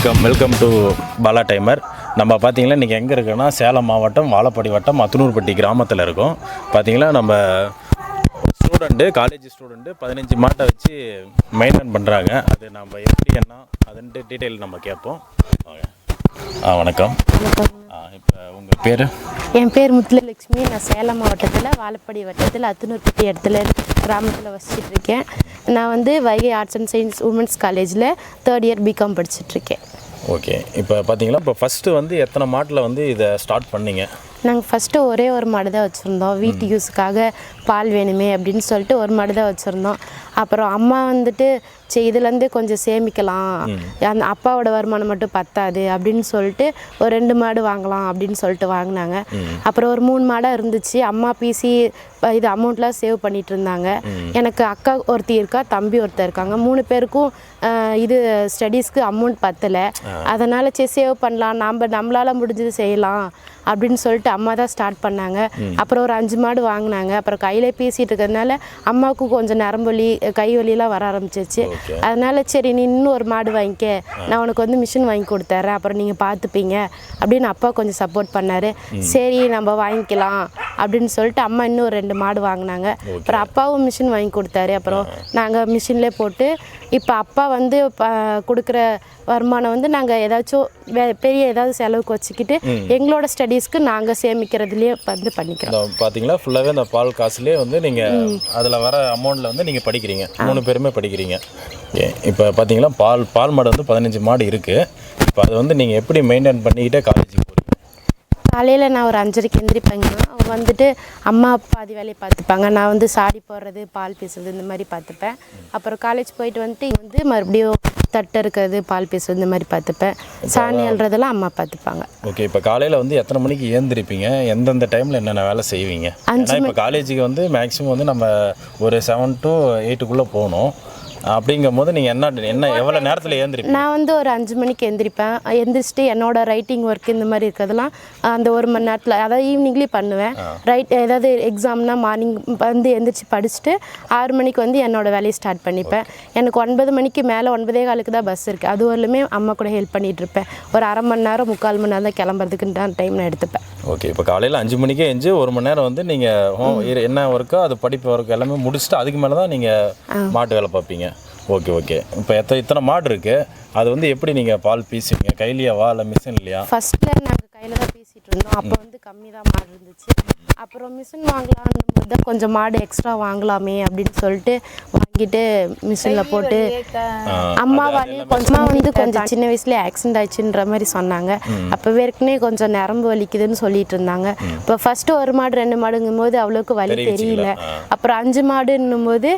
Welcome to Bala timer. நம்ம பார்த்தீங்கன்னா இன்றைக்கி எங்கே இருக்குன்னா சேலம் மாவட்டம் வாழப்பாடி வட்டம் அத்தனூர்பட்டி கிராமத்தில் இருக்கோம். பார்த்தீங்கன்னா நம்ம காலேஜ் ஸ்டூடெண்ட்டு 15 மாட்டை வச்சு மெயின்டைன் பண்ணுறாங்க. அது நம்ம எப்படி என்ன அதுன்ட்டு டீட்டெயில் நம்ம கேட்போம். வணக்கம். இப்போ உங்கள் பேர்? என் பேர் முத்துலட்சுமி. நான் சேலம் மாவட்டத்தில் வாழப்பாடி வட்டத்தில் அத்தனூர்பட்டி இடத்துல கிராமத்தில் வசிச்சிட்ருக்கேன். நான் வந்து Vaigai arts and science women's காலேஜில் 3rd இயர் பிகாம் படிச்சுட்ருக்கேன். ஓகே. இப்போ பார்த்தீங்கன்னா இப்போ ஃபஸ்ட்டு வந்து எத்தனை மாட்டில் வந்து இதை ஸ்டார்ட் பண்ணிங்க? நாங்கள் ஃபஸ்ட்டு ஒரே ஒரு மாடு தான் வச்சுருந்தோம். வீட்டு யூஸுக்காக பால் வேணுமே அப்படின்னு சொல்லிட்டு ஒரு மாடு தான் வச்சுருந்தோம். அப்புறம் அம்மா வந்துட்டு இதுலேருந்து கொஞ்சம் சேமிக்கலாம், அந்த அப்பாவோட வருமானம் மட்டும் பத்தாது அப்படின்னு சொல்லிட்டு ஒரு 2 மாடு வாங்கலாம் அப்படின்னு சொல்லிட்டு வாங்கினாங்க. அப்புறம் ஒரு 3 மாடாக இருந்துச்சு. அம்மா பிசி இது அமௌண்ட்லாம் சேவ் பண்ணிகிட்டு இருந்தாங்க. எனக்கு அக்கா ஒருத்தி இருக்கா, தம்பி ஒருத்தர் இருக்காங்க. 3 பேருக்கும் இது ஸ்டடீஸ்க்கு அமௌண்ட் பத்தலை. அதனால் சேவ் பண்ணலாம், நம்மளால் முடிஞ்சது செய்யலாம் அப்படின்னு சொல்லிட்டு அம்மா தான் ஸ்டார்ட் பண்ணாங்க. அப்புறம் ஒரு 5 மாடு வாங்கினாங்க. அப்புறம் கையில் பேசிகிட்டு இருக்கிறதுனால அம்மாவுக்கு கொஞ்சம் நரம்பு வலி, கை வலியெல்லாம் வர ஆரம்பிச்சிச்சு. அதனால சரி நீ இன்னும் ஒரு மாடு வாங்கிக்க, நான் உனக்கு வந்து மிஷின் வாங்கி கொடுத்துட்றேன், அப்புறம் நீங்கள் பார்த்துப்பீங்க அப்படின்னு அப்பா கொஞ்சம் சப்போர்ட் பண்ணார். சரி நம்ம வாங்கிக்கலாம் அப்படின்னு சொல்லிட்டு அம்மா இன்னும் 2 மாடு வாங்கினாங்க. அப்புறம் அப்பாவும் மிஷின் வாங்கி கொடுத்தாரு. அப்புறம் நாங்கள் மிஷின்லேயே போட்டு இப்போ அப்பா வந்து கொடுக்குற வருமானம் வந்து நாங்கள் ஏதாச்சும் பெரிய ஏதாவது செலவுக்கு வச்சுக்கிட்டு எங்களோட ஸ்டடீஸ்க்கு நாங்கள் சேமிக்கிறதுலேயே வந்து பண்ணிக்கிறோம். பார்த்தீங்களா ஃபுல்லாகவே அந்த பால் காசுலேயே வந்து நீங்கள் அதில் வர அமௌண்ட்டில் வந்து நீங்கள் படிக்கிறீங்க. 3 பேருமே படிக்கிறீங்க. இப்போ பார்த்தீங்கன்னா பால் மாடு வந்து 15 மாடு இருக்குது. இப்போ அது வந்து நீங்கள் எப்படி மெயின்டைன் பண்ணிக்கிட்டே காலேஜுக்கு போகிறீங்க? காலையில் நான் ஒரு 5:30க்கு எந்திரிப்பேங்கன்னா அவங்க வந்துட்டு அம்மா பாதி வேலையை பார்த்துப்பாங்க. நான் வந்து சாடி போடுறது, பால் பேசுறது இந்த மாதிரி பார்த்துப்பேன். அப்புறம் காலேஜ் போயிட்டு வந்துட்டு மறுபடியும் தட்டை இருக்கிறது, பால் பேசுறது இந்த மாதிரி பார்த்துப்பேன். சாணி அல்றதெல்லாம் அம்மா பார்த்துப்பாங்க. ஓகே. இப்போ காலையில் வந்து எத்தனை மணிக்கு ஏந்திரிப்பீங்க? எந்தெந்த டைமில் என்னென்ன வேலை செய்வீங்க? இப்போ காலேஜுக்கு வந்து மேக்ஸிமம் வந்து நம்ம ஒரு 7 to 8க்குள்ளே போகணும். அப்படிங்கும் போது நீங்கள் என்ன எவ்வளோ நேரத்தில் ஏந்திரிப்பீங்க? நான் வந்து ஒரு 5 மணிக்கு எந்திரிப்பேன். எந்திரிச்சிட்டு என்னோட ரைட்டிங் ஒர்க் இந்த மாதிரி இருக்கிறதெல்லாம் அந்த 1 மணி நேரத்தில், அதாவது ஈவினிங்லேயும் பண்ணுவேன். ஏதாவது எக்ஸாம்னா மார்னிங் வந்து எந்திரிச்சு படிச்சுட்டு 6 மணிக்கு வந்து என்னோடய வேலையை ஸ்டார்ட் பண்ணிப்பேன். எனக்கு 9 மணிக்கு மேலே 9:15 தான் பஸ் இருக்குது. அது வரலுமே அம்மா கூட ஹெல்ப் பண்ணிகிட்ருப்பேன். ஒரு 1/2 மணி நேரம் 3/4 மணி நேரம் தான் கிளம்புறதுக்குன்னு தான் டைம் நான் எடுத்துப்பேன். ஓகே. இப்போ காலையில் 5 மணிக்கே எழுந்து 1 மணி நேரம் வந்து நீங்கள் என்ன ஒர்க்கோ அது படிப்பு ஒர்க் எல்லாமே முடிச்சுட்டு அதுக்கு மேலே தான் நீங்கள் மாட்டு வேலை பார்ப்பீங்க. ஓகே. இப்போ இத்தனை மாடு இருக்குது, அது வந்து எப்படி நீங்கள் பால் பீசுவீங்க? கையிலையாவா இல்லை மிஷின் இல்லையா? ஃபஸ்ட்டில் நாங்கள் கையில் தான் பேசிகிட்டு இருந்தோம். அப்போ வந்து கம்மி தான் மாடு இருந்துச்சு. அப்புறம் மிஷின் வாங்கலான்னு போது தான் கொஞ்சம் மாடு எக்ஸ்ட்ரா வாங்கலாமே அப்படின்னு சொல்லிட்டு வாங்கிட்டு மிஷினில் போட்டு அம்மாவாலே கொஞ்சம் சின்ன வயசுலேயே ஆக்சிடென்ட் ஆயிடுச்சுன்ற மாதிரி சொன்னாங்க. அப்போவே ஏற்கனவே கொஞ்சம் நரம்பு வலிக்குதுன்னு சொல்லிட்டு இருந்தாங்க. இப்போ ஃபஸ்ட்டு 1 மாடு 2 மாடுங்கும் போது அவ்வளோக்கு வலி தெரியல. அப்புறம் 5 மாடுன்னும் போது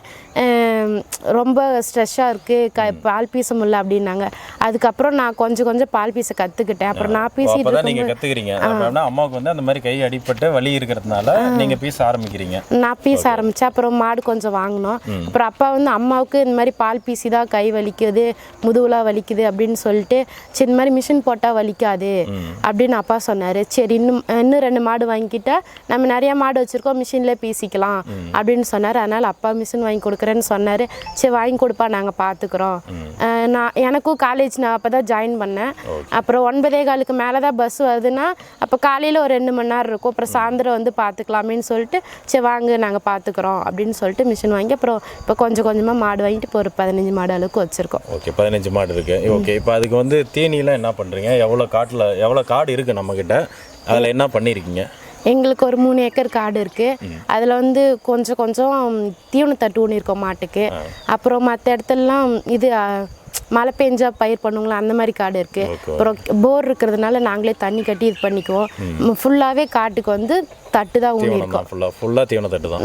ரொம்ப ஸ்ட்ரெஸ்ஸாக இருக்குது, பால் பீச முடியல அப்படின்னாங்க. அதுக்கப்புறம் நான் கொஞ்சம் பால் பீச கற்றுக்கிட்டேன். அப்புறம் நான் பீசிட்டு நீங்கள் கற்றுக்கிறீங்க. அம்மாவுக்கு வந்து அந்த மாதிரி கை அடிப்பட்டு வலி இருக்கிறதுனால நீங்கள் பீச ஆரம்பிக்கிறீங்க. நான் பீச ஆரம்பித்தேன். அப்புறம் மாடு கொஞ்சம் வாங்கினோம். அப்புறம் அப்பா வந்து அம்மாவுக்கு இந்த மாதிரி பால் பீசி தான் கை வலிக்குது, முதுகுலாம் வலிக்குது அப்படின்னு சொல்லிட்டு சரி இந்த மாதிரி மிஷின் போட்டால் வலிக்காது அப்படின்னு அப்பா சொன்னார். சரி இன்னும் 2 மாடு வாங்கிக்கிட்டா நம்ம நிறையா மாடு வச்சுருக்கோம், மிஷினில் பீசிக்கலாம் அப்படின்னு சொன்னார். அதனால் அப்பா மிஷின் வாங்கி கொடுக்குறேன்னு சொன்னார். சரி வாங்கி கொடுப்பா, நாங்கள் பார்த்துக்குறோம். எனக்கும் காலேஜ் நான் அப்போ தான் ஜாயின் பண்ணேன். அப்புறம் 9:15க்கு மேலே தான் பஸ் வருதுன்னா அப்போ காலையில் ஒரு 2 மணி நேரம் இருக்கும். அப்புறம் சாயந்தரம் வந்து பார்த்துக்கலாமேன்னு சொல்லிட்டு சரி வாங்க நாங்கள் பார்த்துக்குறோம் அப்படின்னு சொல்லிட்டு மிஷின் வாங்கி அப்புறம் இப்போ கொஞ்சமாக மாடு வாங்கிட்டு இப்போ ஒரு 15 மாடு அளவுக்கு வச்சுருக்கோம். ஓகே. 15 மாடு இருக்குது. ஓகே. இப்போ அதுக்கு வந்து தீனிலாம் என்ன பண்ணுறீங்க? எவ்வளோ காடு இருக்குது நம்மக்கிட்ட, அதில் என்ன பண்ணியிருக்கீங்க? எங்களுக்கு ஒரு 3 ஏக்கர் காடு இருக்குது. அதில் வந்து கொஞ்சம் தீவனத்தட்டு ஒன்று இருக்கும் மாட்டுக்கு. அப்புறம் மற்ற இடத்துலலாம் இது மழை பெஞ்சா பயிர் பண்ணுங்களா அந்த மாதிரி காடு இருக்குது. அப்புறம் போர் இருக்கிறதுனால நாங்களே தண்ணி கட்டி இது பண்ணிக்குவோம். ஃபுல்லாகவே காட்டுக்கு வந்து தட்டு தான் ஊனிருக்கோம். ஃபுல்லாக தீவன தட்டு தான்.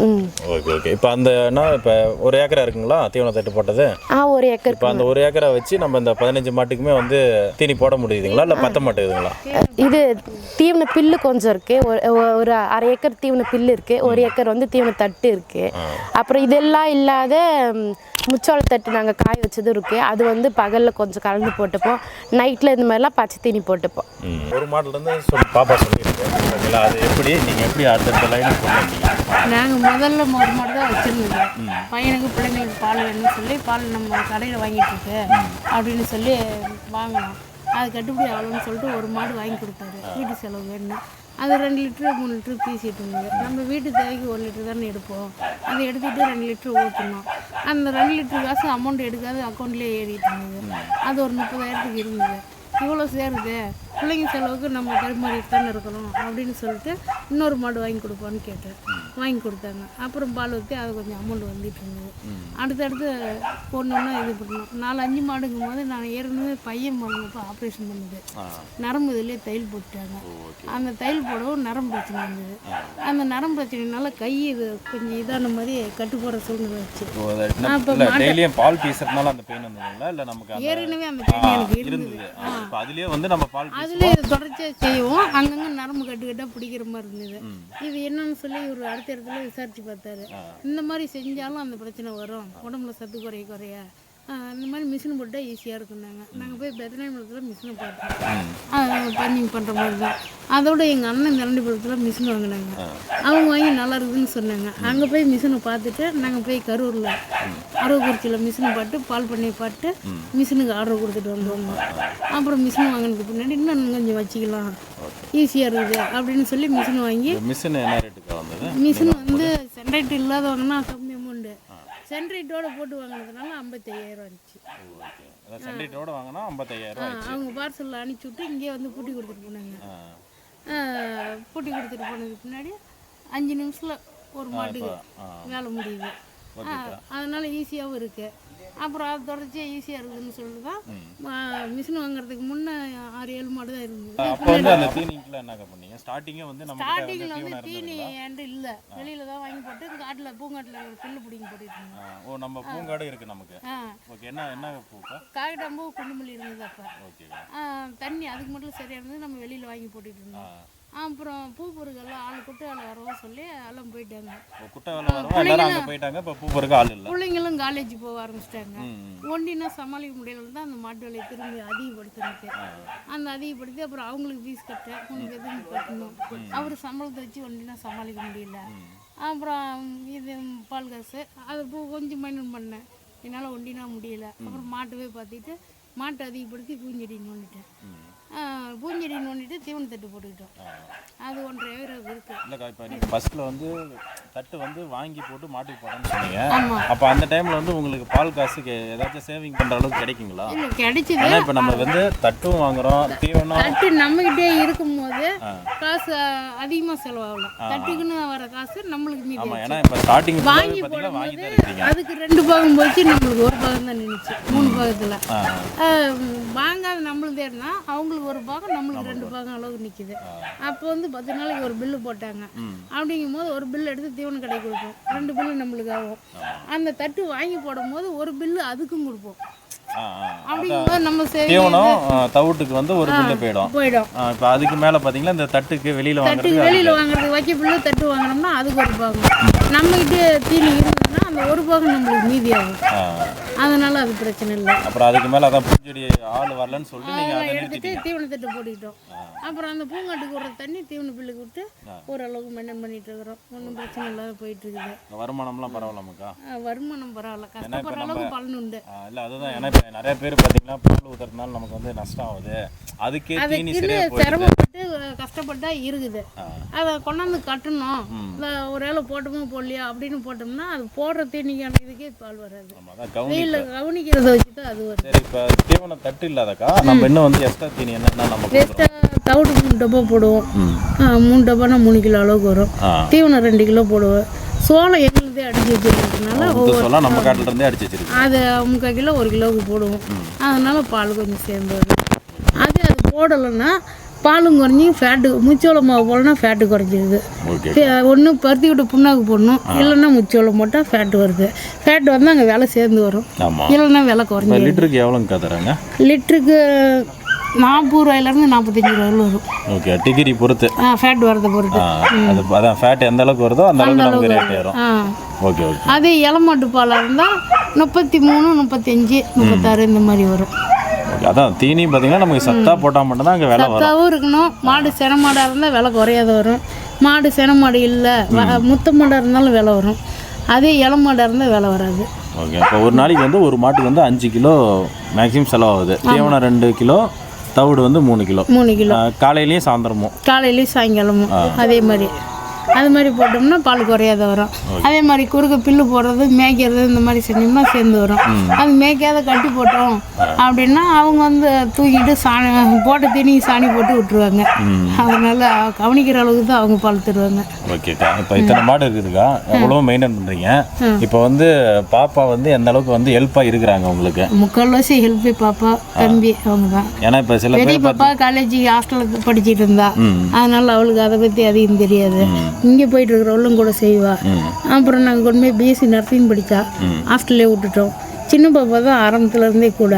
ஓகே. இப்போ இப்போ 1 ஏக்கரா இருக்குங்களா தீவன தட்டு போட்டது? 1 ஏக்கர். இப்போ அந்த 1 ஏக்கரை வச்சு நம்ம இந்த 15 மாட்டுக்குமே வந்து தீனி போட முடியுதுங்களா இல்லை பத்த மாட்டேங்குதுங்களா? இது தீவன பில்லு கொஞ்சம் இருக்குது. ஒரு 1/2 ஏக்கர் தீவன பில்லு இருக்குது. 1 ஏக்கர் வந்து தீவன தட்டு இருக்குது. அப்புறம் இதெல்லாம் இல்லாத முச்சோள தட்டு நாங்கள் காய வச்சதும் இருக்குது. அது வந்து பகலில் கொஞ்சம் கலந்து போட்டுப்போம். நைட்டில் இந்த மாதிரிலாம் பச்சை தீனி போட்டுப்போம். ஒரு மாடலேருந்து பாப்பா சொல்லியிருக்கேன். அது எப்படி நீங்கள் எப்படி அடுத்த லைனுக்கு கொண்டு நாங்கள் முதல்ல ஒரு மாடு தான் வச்சுருந்தோம். பையனுக்கு பிள்ளைங்களுக்கு பால் வேணும்னு சொல்லி பால் நம்ம கடையில் வாங்கிட்டு இருக்கு அப்படின்னு சொல்லி வாங்கினோம். அது கட்டுப்படி ஆகலன்னு சொல்லிட்டு ஒரு மாடு வாங்கி கொடுத்தாரு வீட்டு செலவு வேணும். அது 2 லிட்டரு 3 லிட்டரு பீசிட்டு இருந்தது. நம்ம வீட்டு தேவைக்கு 1 லிட்டர் தானே எடுப்போம். அதை எடுத்துகிட்டு 2 லிட்டரு ஊற்றணும். அந்த 2 லிட்டரு காசு அமௌண்ட் எடுக்காது அக்கௌண்ட்லேயே ஏறிட்டு இருந்தது. அது ஒரு 30,000க்கு இருந்தது. இவ்வளோ சேருது, பிள்ளைங்க செலவுக்கு நம்ம பரிமாறிட்டு தானே இருக்கிறோம் அப்படின்னு சொல்லிட்டு இன்னொரு மாடு வாங்கி கொடுப்பான்னு கேட்டேன். வாங்கி கொடுத்தாங்க. அப்புறம் பால் ஊற்றி அது கொஞ்சம் அமௌண்ட் வந்துட்டு இருந்தது. அடுத்தடுத்து ஒன்று இது பண்ணணும். 4-5 மாடுங்கும் போது நான் ஏற்கனவே பையன் பண்ணப்போ ஆப்ரேஷன் பண்ணுது. நரம்பு இதுலேயே தையல் போட்டுட்டாங்க. அந்த தையல் போடவும் நரம்பு பிரச்சனை இருந்தது. அந்த நரம்பு பிரச்சனைனால கை இது கொஞ்சம் இதான மாதிரி கட்டு போகிற சூழ்நிலை வச்சு அப்போ பால் பீசறதுனால அந்த பெயின் வந்ததுங்களா இல்லை நமக்கு ஏற்கனவே அந்த பெயின் எனக்கு இருந்தது. அதுலயே வந்து நம்ம பால் அதுலேயே தொடர்ச்சியாக செய்வோம். அங்கங்கே நரம்பு கட்டுக்கிட்டால் பிடிக்கிற மாதிரி இருந்தது. இது என்னன்னு சொல்லி ஒரு அடுத்த இடத்துல விசாரிச்சு பார்த்தாரு. இந்த மாதிரி செஞ்சாலும் அந்த பிரச்சனை வரும், உடம்புல சத்து குறைய இந்த மாதிரி மிஷின் போட்டால் ஈஸியாக இருக்குன்னாங்க. நாங்கள் போய் பெத்தநாயபுரத்தில் மிஷினை பார்த்தோம். பஞ்சிங் பண்ணுற மாதிரி தான். அதோட எங்கள் அண்ணன் திரண்டிபுரத்தில் மிஷின் வாங்கினாங்க. அவங்க வாங்கி நல்லா இருக்குதுன்னு சொன்னாங்க. அங்கே போய் மிஷினை பார்த்துட்டு நாங்கள் போய் கரூரில் அரவக்குறிச்சியில் மிஷினை பார்த்து பால் பண்ணி பார்த்து மிஷினுக்கு ஆர்டர் கொடுத்துட்டு வந்தோம். அப்புறம் மிஷின் வாங்கினதுக்கு பின்னாடி இன்னும் கொஞ்சம் வச்சுக்கலாம், ஈஸியாக இருக்குது அப்படின்னு சொல்லி மிஷின் வாங்கி மிஷின் வந்து சென்ட்ரைட் இல்லாதவங்கன்னா கம்மி அமௌண்ட்டு, சென்ட்ரைட்டோட போட்டு வாங்கினதுனால 55,000 வந்துச்சு. சென்ட்ரைட்டோட வாங்கினா 55,000. அவங்க பார்சலில் அனுப்பிச்சி விட்டு இங்கே வந்து பூட்டி கொடுத்துட்டு போனாங்க. பூட்டி கொடுத்துட்டு போனதுக்கு பின்னாடி 5 நிமிஷத்தில் ஒரு மாட்டுக்கு வேலை முடியுது. அதனால ஈஸியாகவும் இருக்குது. அப்புறம் அது தொடர்ச்சியாக ஈஸியாக இருக்குதுன்னு சொல்லிட்டு தான் மிஷின் வாங்குறதுக்கு முன்னே 6-7 மாடு தான் இருந்தது. ஸ்டார்டிங்கில் வந்து தீனி ஏண்டு இல்லை, வெளியில் தான் வாங்கி போட்டு காட்டில் பூங்காட்டில் புல்லு பிடிங்கி போட்டுட்டு இருந்தோம். நம்ம பூங்காடு இருக்குது நமக்கு. என்ன காகிட்டாம்பூ குண்டுமல்லி இருந்தது. அப்போ தண்ணி அதுக்கு மட்டும் சரியாக இருந்தது. நம்ம வெளியில் வாங்கி போட்டுட்டு இருந்தோம். அப்புறம் பூ பொருட்கள்லாம் ஆள் குட்டை வேலை வரவும் சொல்லி எல்லாம் போயிட்டாங்க. பிள்ளைங்களும் காலேஜ் போக ஆரம்பிச்சிட்டாங்க. ஒண்டினா சமாளிக்க முடியல தான் அந்த மாட்டு வேலையை திரும்பி அதிகப்படுத்தினது. அந்த அதிகப்படுத்தி அப்புறம் அவங்களுக்கு ஃபீஸ் கட்ட 3 பேருக்கு கட்டணும். அவர் சம்பளத்தை வச்சு ஒண்டினா சமாளிக்க முடியல. அப்புறம் இது பால் காசு அது கொஞ்சம் மைனூன் பண்ணேன். என்னால் ஒண்டினா முடியல. அப்புறம் மாட்டவே பார்த்துட்டு மாட்டை அதிகப்படுத்தி பூஞ்செடி நோண்டிட்டேன். பூஞ்செடி நோண்டிட்டு தீவன தட்டு போட்டுக்கிட்டோம். அது 1.5 ஏக்கர் இருக்கு. இல்லைக்கா, இப்போ நீங்கள் ஃபஸ்ட்டில் வந்து தட்டு வந்து வாங்கி போட்டு மாட்டுக்கு போட்டோன்னு சொன்னீங்க. அப்போ அந்த டைமில் வந்து உங்களுக்கு பால் காசுக்கு ஏதாச்சும் சேவிங் பண்ணுற அளவுக்கு கிடைக்குங்களா? இல்லை, கிடைச்சிது. ஏன்னா இப்போ நம்ம வந்து தட்டும் வாங்குறோம், தீவனம் தட்டு நம்மகிட்டே இருக்கும்போது காசு அதிகமாக செலவாகல. தட்டுக்குன்னு வர காசு நம்மளுக்கு மீதி. ஆமாம், ஏன்னா இப்போ ஸ்டார்டிங் வாங்கி போடும்போது அதுக்கு 2 பாகம் போச்சு, நம்மளுக்கு 1 பாகம் தான் நின்றுச்சு. 3 பாகத்தில் வாங்காத நம்மளுதே இருந்தால் அவங்களுக்கு 1 பாகம், நம்மளுக்கு 2 பாகம் அளவுக்கு நிற்கிது. அப்போ வந்து 10 நாளைக்கு ஒரு பில்லு போட்டாங்க. அப்படிங்கும் போது ஒரு பில்லு எடுத்து தீவன கடை கொடுப்போம். 2 பில்லு நம்மளுக்கு ஆகும். அந்த தட்டு வாங்கி போடும் போது 1 பில்லு அதுக்கும் கொடுப்போம். அப்படிங்கும்போது நம்ம தவிட்டுக்கு வந்து 1 பில்லு போயிடும். இப்போ அதுக்கு மேலே பார்த்தீங்கன்னா இந்த தட்டுக்கு வெளியில் வாங்குறதுக்கு வைக்க பில்லு தட்டு வாங்கினோம்னா அதுக்கு 1 பாகம். நம்மகிட்ட தீனி இருந்ததுன்னா அந்த 1 பாகம் நம்மளுக்கு மீதி ஆகும். அதனால அது பிரச்சனை இல்லை. அப்புறம் அதுக்கு மேலே அதான் பூஞ்செடி ஆள் வரலன்னு சொல்லிட்டு நீங்கள் எடுத்துட்டு தீவன தட்டு போட்டுக்கிட்டோம். அப்புறம் அந்த பூங்காட்டுக்கு விடுற தண்ணி தீவன பில்லுக்கு விட்டு ஓரளவுக்கு மெயின்டைன் பண்ணிட்டு இருக்கிறோம். ஒன்றும் பிரச்சனை இல்லாத போயிட்டு இருக்குது. வருமானம்லாம் பரவாயில்லமாக்கா? வருமானம் பரவாயில்ல, கஷ்டப்படுற அளவுக்கு பலன் உண்டு. இல்லை, அதுதான். ஏன்னா இப்போ நிறைய பேர் பார்த்தீங்கன்னா பால் ஊற்றுறதுனால நமக்கு வந்து நஷ்டம் ஆகுது. அதுக்கே தீனி சிரமப்பட்டு கஷ்டப்பட்டா இருக்குது. அதை கொண்டாந்து கட்டணும். ஒரு வேளை போட்டோமோ போடலையா அப்படின்னு போட்டோம்னா அது போடுற தீனிக்கான இதுக்கே பால் வராது. வெயில கவனிக்கிறத வச்சுட்டு அது வருது. சரி, இப்போ தீவன தட்டு இல்லாதக்கா நம்ம இன்னும் வந்து எக்ஸ்ட்ரா தீனி என்னன்னா நம்ம தவிடு 3 டப்பா போடுவோம். 3 டப்பானா 3 கிலோ அளவுக்கு வரும். தீவனம் 2 கிலோ போடுவோம். சோளம் எங்களுதே அடிச்சு வச்சிருக்கிறதுனால நம்ம காட்டில இருந்தே அடிச்சு வச்சிருக்கோம். அது 3/4 கிலோ 1 கிலோவுக்கு போடுவோம். அதனால பால் கொஞ்சம் சேர்ந்து வரும். அது போடலைன்னா பாலும் குறைஞ்சி ஃபேட்டு முச்சோள மாவு போடலன்னா ஃபேட்டு குறைஞ்சிருது. ஒன்று பருத்தி விட்டு புண்ணாக்கு போடணும், இல்லைன்னா முச்சோளம் போட்டால் ஃபேட்டு வருது. ஃபேட்டு வந்து அங்கே விலை சேர்ந்து வரும், இல்லைன்னா விலை குறைஞ்சி. லிட்டருக்கு எவ்வளோங்க தராங்க? லிட்டருக்கு 40 ரூபாயிலேருந்து 45 ரூபாயில் வரும். ஓகே, டிகிரி பொறுத்து ஃபேட் வரதை பொறுத்து. அதான் ஃபேட் எந்த அளவுக்கு வருதோ அந்த அளவுக்கு நமக்கு ரேட் ஏறும். Okay okay. அதே இளமாட்டு பாலாக இருந்தால் 33, 35, 36 இந்த மாதிரி வரும். அதான் தீனி பார்த்தீங்கன்னா நமக்கு சத்தா போட்டால் மட்டும்தான் அங்கே விலை வரும். சத்தாவும் இருக்கணும். மாடு சென மாடாக இருந்தால் விலை குறையாத வரும். மாடு சென மாடு இல்லை, முத்த மாடாக இருந்தாலும் விலை வரும். அதே இளமாடாக இருந்தால் விலை வராது. ஓகே. இப்போ ஒரு நாளைக்கு வந்து ஒரு மாட்டுக்கு வந்து 5 கிலோ மேக்ஸிமம் செலவாகுது. தீவனம் 2 கிலோ, தவிடு வந்து 3 கிலோ. 3 கிலோ. காலையிலையும் சாயந்தரமும்? காலையிலையும் சாயங்காலமும் அதே மாதிரி. அது மாதிரி போட்டோம்னா பால் குறையாத வரும். அதே மாதிரி குறுக்க பில்லு போடுறது மேய்க்கிறது இந்த மாதிரி செஞ்சோம்னா சேர்ந்து வரும். அது மேய்க்காத கட்டி போட்டோம் அப்படின்னா அவங்க வந்து தூக்கிட்டு சாணி போட்ட தீனி சாணி போட்டு விட்டுருவாங்க. அதனால கவனிக்கிற அளவுக்கு தான் அவங்க பால் தருவாங்க. ஓகேக்கா. இப்போ இத்தனை மாடு இருக்குதுக்கா, எவ்வளோ மெயின்டைன் பண்ணுறீங்க? இப்போ வந்து பாப்பா வந்து எந்த அளவுக்கு வந்து ஹெல்ப்பாக இருக்கிறாங்க உங்களுக்கு? முக்கால்வாசி ஹெல்ப் பாப்பா தம்பி அவங்க தான். ஏன்னா இப்போ சில பெரிய பாப்பா காலேஜ் ஹாஸ்டலுக்கு படிச்சுட்டு இருந்தா, அதனால அவளுக்கு அதை பற்றி அதிகம் தெரியாது. இங்கே போயிட்டு இருக்கிறவளும் கூட செய்வா. அப்புறம் நாங்கள் கொண்டு போய் பிஎஸ்சி நர்சிங் படித்தா, ஹாஸ்டல்லே விட்டுட்டோம். சின்ன பாப்பா தான் ஆரம்பத்துலேருந்தே கூட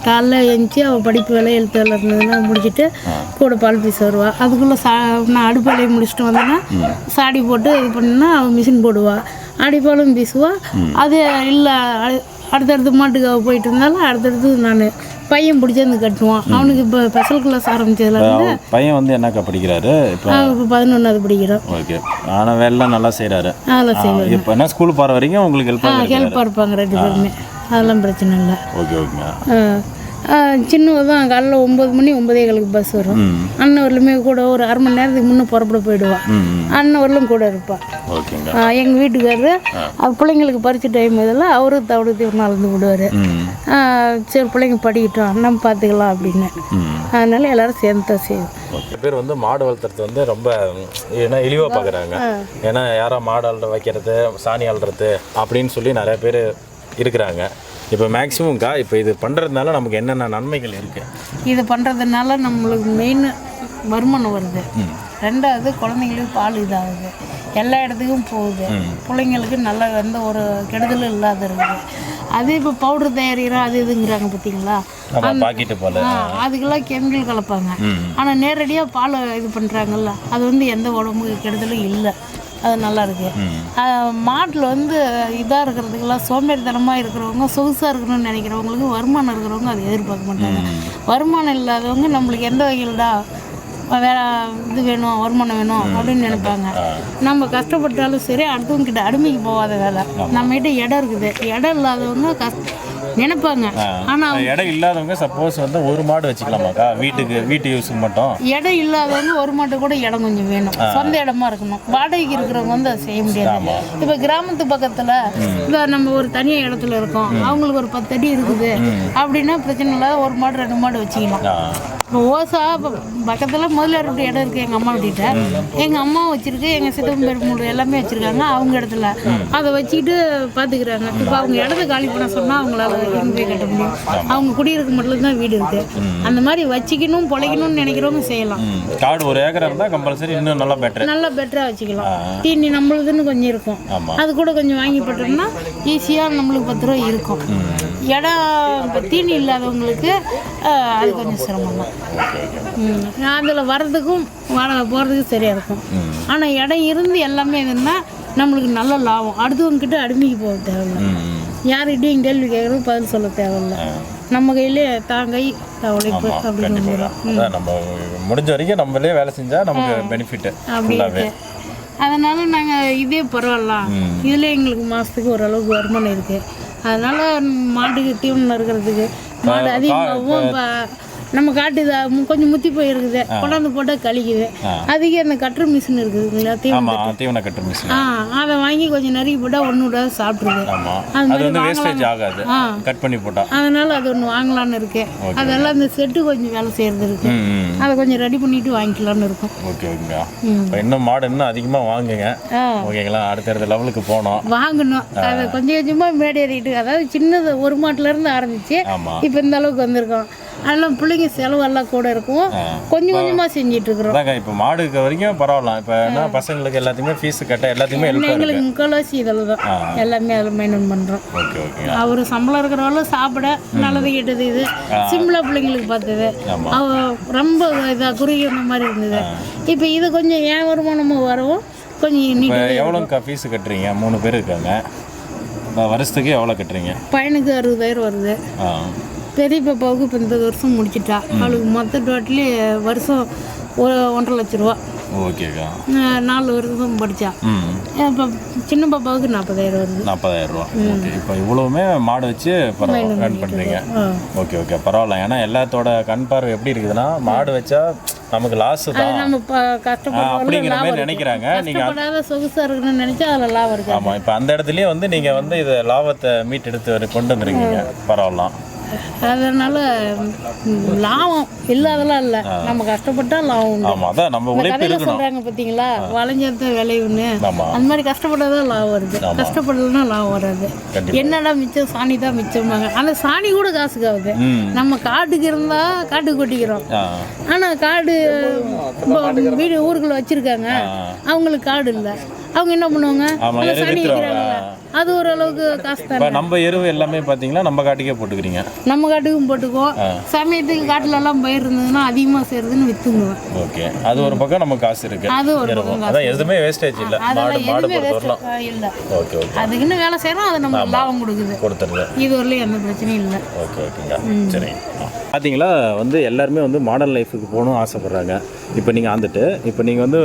காலைல எழுந்துச்சி அவள் படிப்பு வேலை எழுத்து வேலை இருந்ததுன்னா முடிச்சுட்டு கூட பால் பீஸ் வருவாள். அதுக்குள்ளே நான் அடுப்பு வேலையை முடிச்சுட்டு வந்தேன்னா சாடி போட்டு இது பண்ணினா அவள் மிஷின் போடுவாள், அடிப்பாலும் பீசுவாள். அது இல்லை அடுத்தடுத்து மாட்டுக்கு அவள் போயிட்டு இருந்தாலும் அடுத்தடுத்து நான் பையன் பிடிச்சிருந்து கட்டுவான். அவனுக்கு இப்போ ஸ்பெஷல் கிளாஸ் ஆரம்பிச்சதுலேருந்து. பையன் வந்து என்னக்கா படிக்கிறாரு? இப்போ 11வது படிக்கிறான். ஓகே. ஆனால் வேலை நல்லா செய்கிறாரு. நல்லா செய்வாங்க. இப்போ என்ன ஸ்கூல் போகிற வரைக்கும் உங்களுக்கு ஹெல்ப்பாக இருப்பாங்க 2 பேருமே. அதெல்லாம் பிரச்சனை இல்லை. ஓகே ஓகேங்க. சின்னவ தான் காலைல 9 மணி 9:15 பஸ் வரும். அண்ணன் வரலுமே கூட ஒரு அரை மணி நேரத்துக்கு முன்னே புறப்பட போயிடுவான். அண்ணன் வரலும் கூட இருப்பான். எங்கள் வீட்டுக்காரரு அது பிள்ளைங்களுக்கு பறிச்ச டைம் இதெல்லாம் அவரு தவிடு தீவனம் அளந்து விடுவார். சரி பிள்ளைங்க படிக்கட்டும் அண்ணன் பார்த்துக்கலாம் அப்படின்னு. அதனால எல்லாரும் சேர்ந்து தான் செய்வோம். பேர் வந்து மாடு வளர்த்துறது வந்து ரொம்ப ஏன்னா இழிவாக பார்க்குறாங்க. ஏன்னா யாரோ மாடு வைக்கிறது சாணி அள்ளுறது அப்படின்னு சொல்லி நிறைய பேர் இருக்கிறாங்க. இப்போ மேக்ஸிமம்க்கா இப்போ இது பண்ணுறதுனால நமக்கு என்னென்ன நன்மைகள் இருக்குது? இது பண்ணுறதுனால நம்மளுக்கு மெயின் வருமானம் வருது. 2வது குழந்தைங்களுக்கு பால் இதாகுது, எல்லா இடத்துக்கும் போகுது, பிள்ளைங்களுக்கு நல்ல எந்த ஒரு கெடுதலும் இல்லாத இருக்குது. அதே இப்போ பவுடர் தயாரிக்கிறோம் அது இதுங்கிறாங்க பார்த்தீங்களா, பாக்கெட்டு பால் அதுக்கெல்லாம் கெமிக்கல் கலப்பாங்க. ஆனால் நேரடியாக பால் இது பண்ணுறாங்கல்ல, அது வந்து எந்த உடம்புக்கு கெடுதலும் இல்லை. அது நல்லா இருக்கு. மாட்டில் வந்து இதாக இருக்கிறதுக்கெல்லாம் சோம்பேறித்தனமாக இருக்கிறவங்க, சொகுசாக இருக்கணும்னு நினைக்கிறவங்களுக்கு, வருமானம் இருக்கிறவங்க அதை எதிர்பார்க்க மாட்டாங்க. வருமானம் இல்லாதவங்க நம்மளுக்கு எந்த வகையில்டா வேற இது வேணும் வருமானம் வேணும் அப்படின்னு நினைப்பாங்க. நம்ம கஷ்டப்பட்டாலும் சரி அடுத்தவங்க கிட்ட அடிமைக்கு போகாத வேலை. நம்மகிட்ட இடம் இருக்குது, இடம் இல்லாதவங்க நினைப்பாங்க. ஆனால் இடம் இல்லாதவங்க சப்போஸ் வந்து ஒரு மாடு வச்சுக்கலாமாக்கா வீட்டு யூஸுக்கு மட்டும்? இடம் இல்லாதவங்க ஒரு மாட்டு கூட இடம் கொஞ்சம் வேணும், சொந்த இடமா இருக்கணும். வாடகைக்கு இருக்கிறவங்க வந்து அதை செய்ய முடியாது. இப்போ கிராமத்து பக்கத்தில் இப்போ நம்ம ஒரு தனியாக இடத்துல இருக்கோம், அவங்களுக்கு ஒரு 10 அடி இருக்குது அப்படின்னா பிரச்சனை இல்லை, ஒரு மாடு 2 மாடு வச்சுக்கலாம். இப்போ ஓசா பக்கத்தில் முதலியார் வீட்டு இடம் இருக்குது, எங்கள் அம்மா வீட்டிட்ட எங்கள் அம்மா வச்சுருக்கு, எங்கள் சித்தப்பன் பெருமூடு எல்லாமே வச்சுருக்காங்க. அவங்க இடத்துல அதை வச்சுக்கிட்டு பார்த்துக்கிறாங்க. இப்போ அவங்க இடத்த காலி பண்ண சொன்னால் அவங்களால எங்கே போய் கட்ட முடியும்? அவங்க குடியிருக்க மட்டும்தான் வீடு இருக்குது. அந்த மாதிரி வச்சுக்கணும் பொழைக்கணும்னு நினைக்கிறவங்க செய்யலாம். காடு 1 ஏக்கர் இருந்தால் கம்பல்சரி இன்னும் நல்லா பெட்டராக வச்சுக்கலாம். தீனி நம்மளுதுன்னு கொஞ்சம் இருக்கும், அது கூட கொஞ்சம் வாங்கி போட்டோம்னா ஈஸியாக நம்மளுக்கு 10 ரூபா இருக்கும். இடம் இப்போ தீனி இல்லாதவங்களுக்கு அது கொஞ்சம் சிரமம் தான். அதில் வர்றதுக்கும் போகிறதுக்கும் சரியாக இருக்கும். ஆனால் இடம் இருந்து எல்லாமே எதுன்னா நம்மளுக்கு நல்ல லாபம். அடுத்தவங்ககிட்ட அடிமைக்கு போக தேவையில்லை, யார்கிட்டையும் கேள்வி கேட்குறது பதில் சொல்ல தேவையில்லை. நம்ம கையிலே தாங்கை உழைப்பு அப்படின்னு நம்ம முடிஞ்ச வரைக்கும் நம்மளே வேலை செஞ்சால் நமக்கு பெனிஃபிட் அப்படி. அதனால நாங்கள் இதே பரவாயில்ல, இதில் எங்களுக்கு மாதத்துக்கு ஓரளவுக்கு வருமானம் இருக்குது. அதனால் மாட்டுக்கு தீவனம் இருக்கிறதுக்கு மாடு அதிகமாகவும் நம்ம காட்டு கொஞ்சம் முத்தி போயிருக்குது, கொண்டாந்து போட்டால் கழிக்குது. அதுக்கு அந்த கட்டுற மிஷின் இருக்குதுங்களா, தீவன கட்டுற மிஷின், அதை வாங்கி கொஞ்சம் நறுக்கி போட்டால் ஒன்று விட சாப்பிட்ருது. அதனால அது ஒன்று வாங்கலான்னு இருக்கேன். அதெல்லாம் அந்த செட்டு கொஞ்சம் வேலை செய்யறது இருக்கு, அதை கொஞ்சம் ரெடி பண்ணிட்டு வாங்கிக்கலான்னு இருக்கும். இன்னும் மாடு இன்னும் அதிகமாக வாங்குங்க, ஓகேங்களா? அடுத்த லெவலுக்கு போனோம், வாங்கணும். அதை கொஞ்சம் கொஞ்சமாக மேடேறிட்டு, அதாவது சின்னது 1 மாட்டிலேருந்து ஆரம்பிச்சு இப்போ இந்த அளவுக்கு வந்திருக்கோம். அதெல்லாம் பிள்ளைங்க செலவெல்லாம் கூட இருக்கும், கொஞ்சம் கொஞ்சமாக செஞ்சுட்டு இருக்கிறோம். இப்போ மாடுக்கு வரைக்கும் பரவாயில்ல. இப்போ என்ன பசங்களுக்கு எல்லாத்தையுமே ஃபீஸ் கட்ட எல்லாத்தையுமே எங்களுக்கு முக்கால்வாசி இதில் தான் எல்லாமே அதில் மெயின்டைன் பண்ணுறோம். அவர் சம்பளம் இருக்கிறவங்களும் சாப்பிட நல்லது கெட்டது இது சிம்பிளாக பிள்ளைங்களுக்கு பார்த்தது ரொம்ப இதாக குறுகிற மாதிரி இருந்தது. இப்போ இது கொஞ்சம் ஏன் வருமானமும் வரவும் கொஞ்சம் எவ்வளோக்கா ஃபீஸ் கட்டுறீங்க? 3 பேர் இருக்காங்க, வருஷத்துக்கு எவ்வளோ கட்டுறீங்க? பையனுக்கு 60,000 வருது. பெரிய பாப்பாவுக்கு இப்போ இந்த வருஷம் முடிச்சிட்டா, அவளுக்கு மொத்த டோட்டலி வருஷம் 1.5 லட்ச ரூபா. ஓகேக்கா. 4 வருஷம் படித்தா. இப்போ சின்ன பாப்பாவுக்கு 40,000 வருது. 40,000 ரூபா. ஓகே. இப்போ இவ்வளவுமே மாடு வச்சு ரன் பண்ணுறீங்க. ஓகே ஓகே, பரவாயில்ல. ஏன்னா எல்லாத்தோட கண் பார்வை எப்படி இருக்குதுன்னா, மாடு வச்சா நமக்கு லாஸ் தான், நம்ம அப்படிங்கிற மாதிரி நினைக்கிறாங்க. நீங்கள் சொகுசாக இருக்கணும்னு நினச்சா அதில் லாபம் இருக்கு. ஆமாம், இப்போ அந்த இடத்துலயே வந்து நீங்கள் வந்து இதை லாபத்தை மீட்டெடுத்து கொண்டு வந்துருக்கீங்க. பரவாயில்ல. அதனால லாபம் இல்லாதெல்லாம் இல்லை, நம்ம கஷ்டப்பட்டா லாபம் உண்டு. ஆமாம், அதான் நம்ம உழைப்பு இருக்கணும். சொல்கிறாங்க பார்த்தீங்களா, வளைஞ்சத விளையுன்னு, அந்த மாதிரி கஷ்டப்பட்டாதான் லாபம் வருது. கஷ்டப்படலைன்னா லாபம் வராது. என்னடா மிச்சம், சாணி தான் மிச்சம்பாங்க. அந்த சாணி கூட காசுக்கு ஆகுது. நம்ம காட்டுக்கு இருந்தால் காட்டுக்கு கொட்டிக்கிறோம். ஆனால் காடு வீடு ஊருக்குள்ள வச்சுருக்காங்க, அவங்களுக்கு காடு இல்லை. அவங்க என்ன பண்ணுவாங்க, சாணி வைக்கிறாங்க. அது ஓரளவுக்கு காசு தான். நம்ம எருவு எல்லாமே பார்த்தீங்கன்னா நம்ம காட்டுக்கே போட்டுக்கிறீங்க. நம்ம காட்டுக்கும் போட்டுக்குவோம். சமயத்துக்கு காட்டுல எல்லாம் பயிர் இருந்ததுன்னா அதிகமாக செய்யறதுன்னு வித்துங்குவோம். ஓகே, அது ஒரு பக்கம் நம்ம காசு இருக்கு. அது ஒரு பக்கம் அதான் எதுவுமே வேஸ்டேஜ் இல்லை. மாடு இல்லை. ஓகே ஓகே, அதுக்குன்னு வேலை செய்யறோம், அது நம்ம லாபம் கொடுத்துருது. இது வரலையும் எந்த பிரச்சனையும் இல்லை. ஓகே ஓகேங்க, சரி. பார்த்தீங்களா, வந்து எல்லாருமே வந்து மாடர்ன் லைஃபுக்கு போகணும்னு ஆசைப்பட்றாங்க. இப்போ நீங்கள் வந்துட்டு இப்போ நீங்கள் வந்து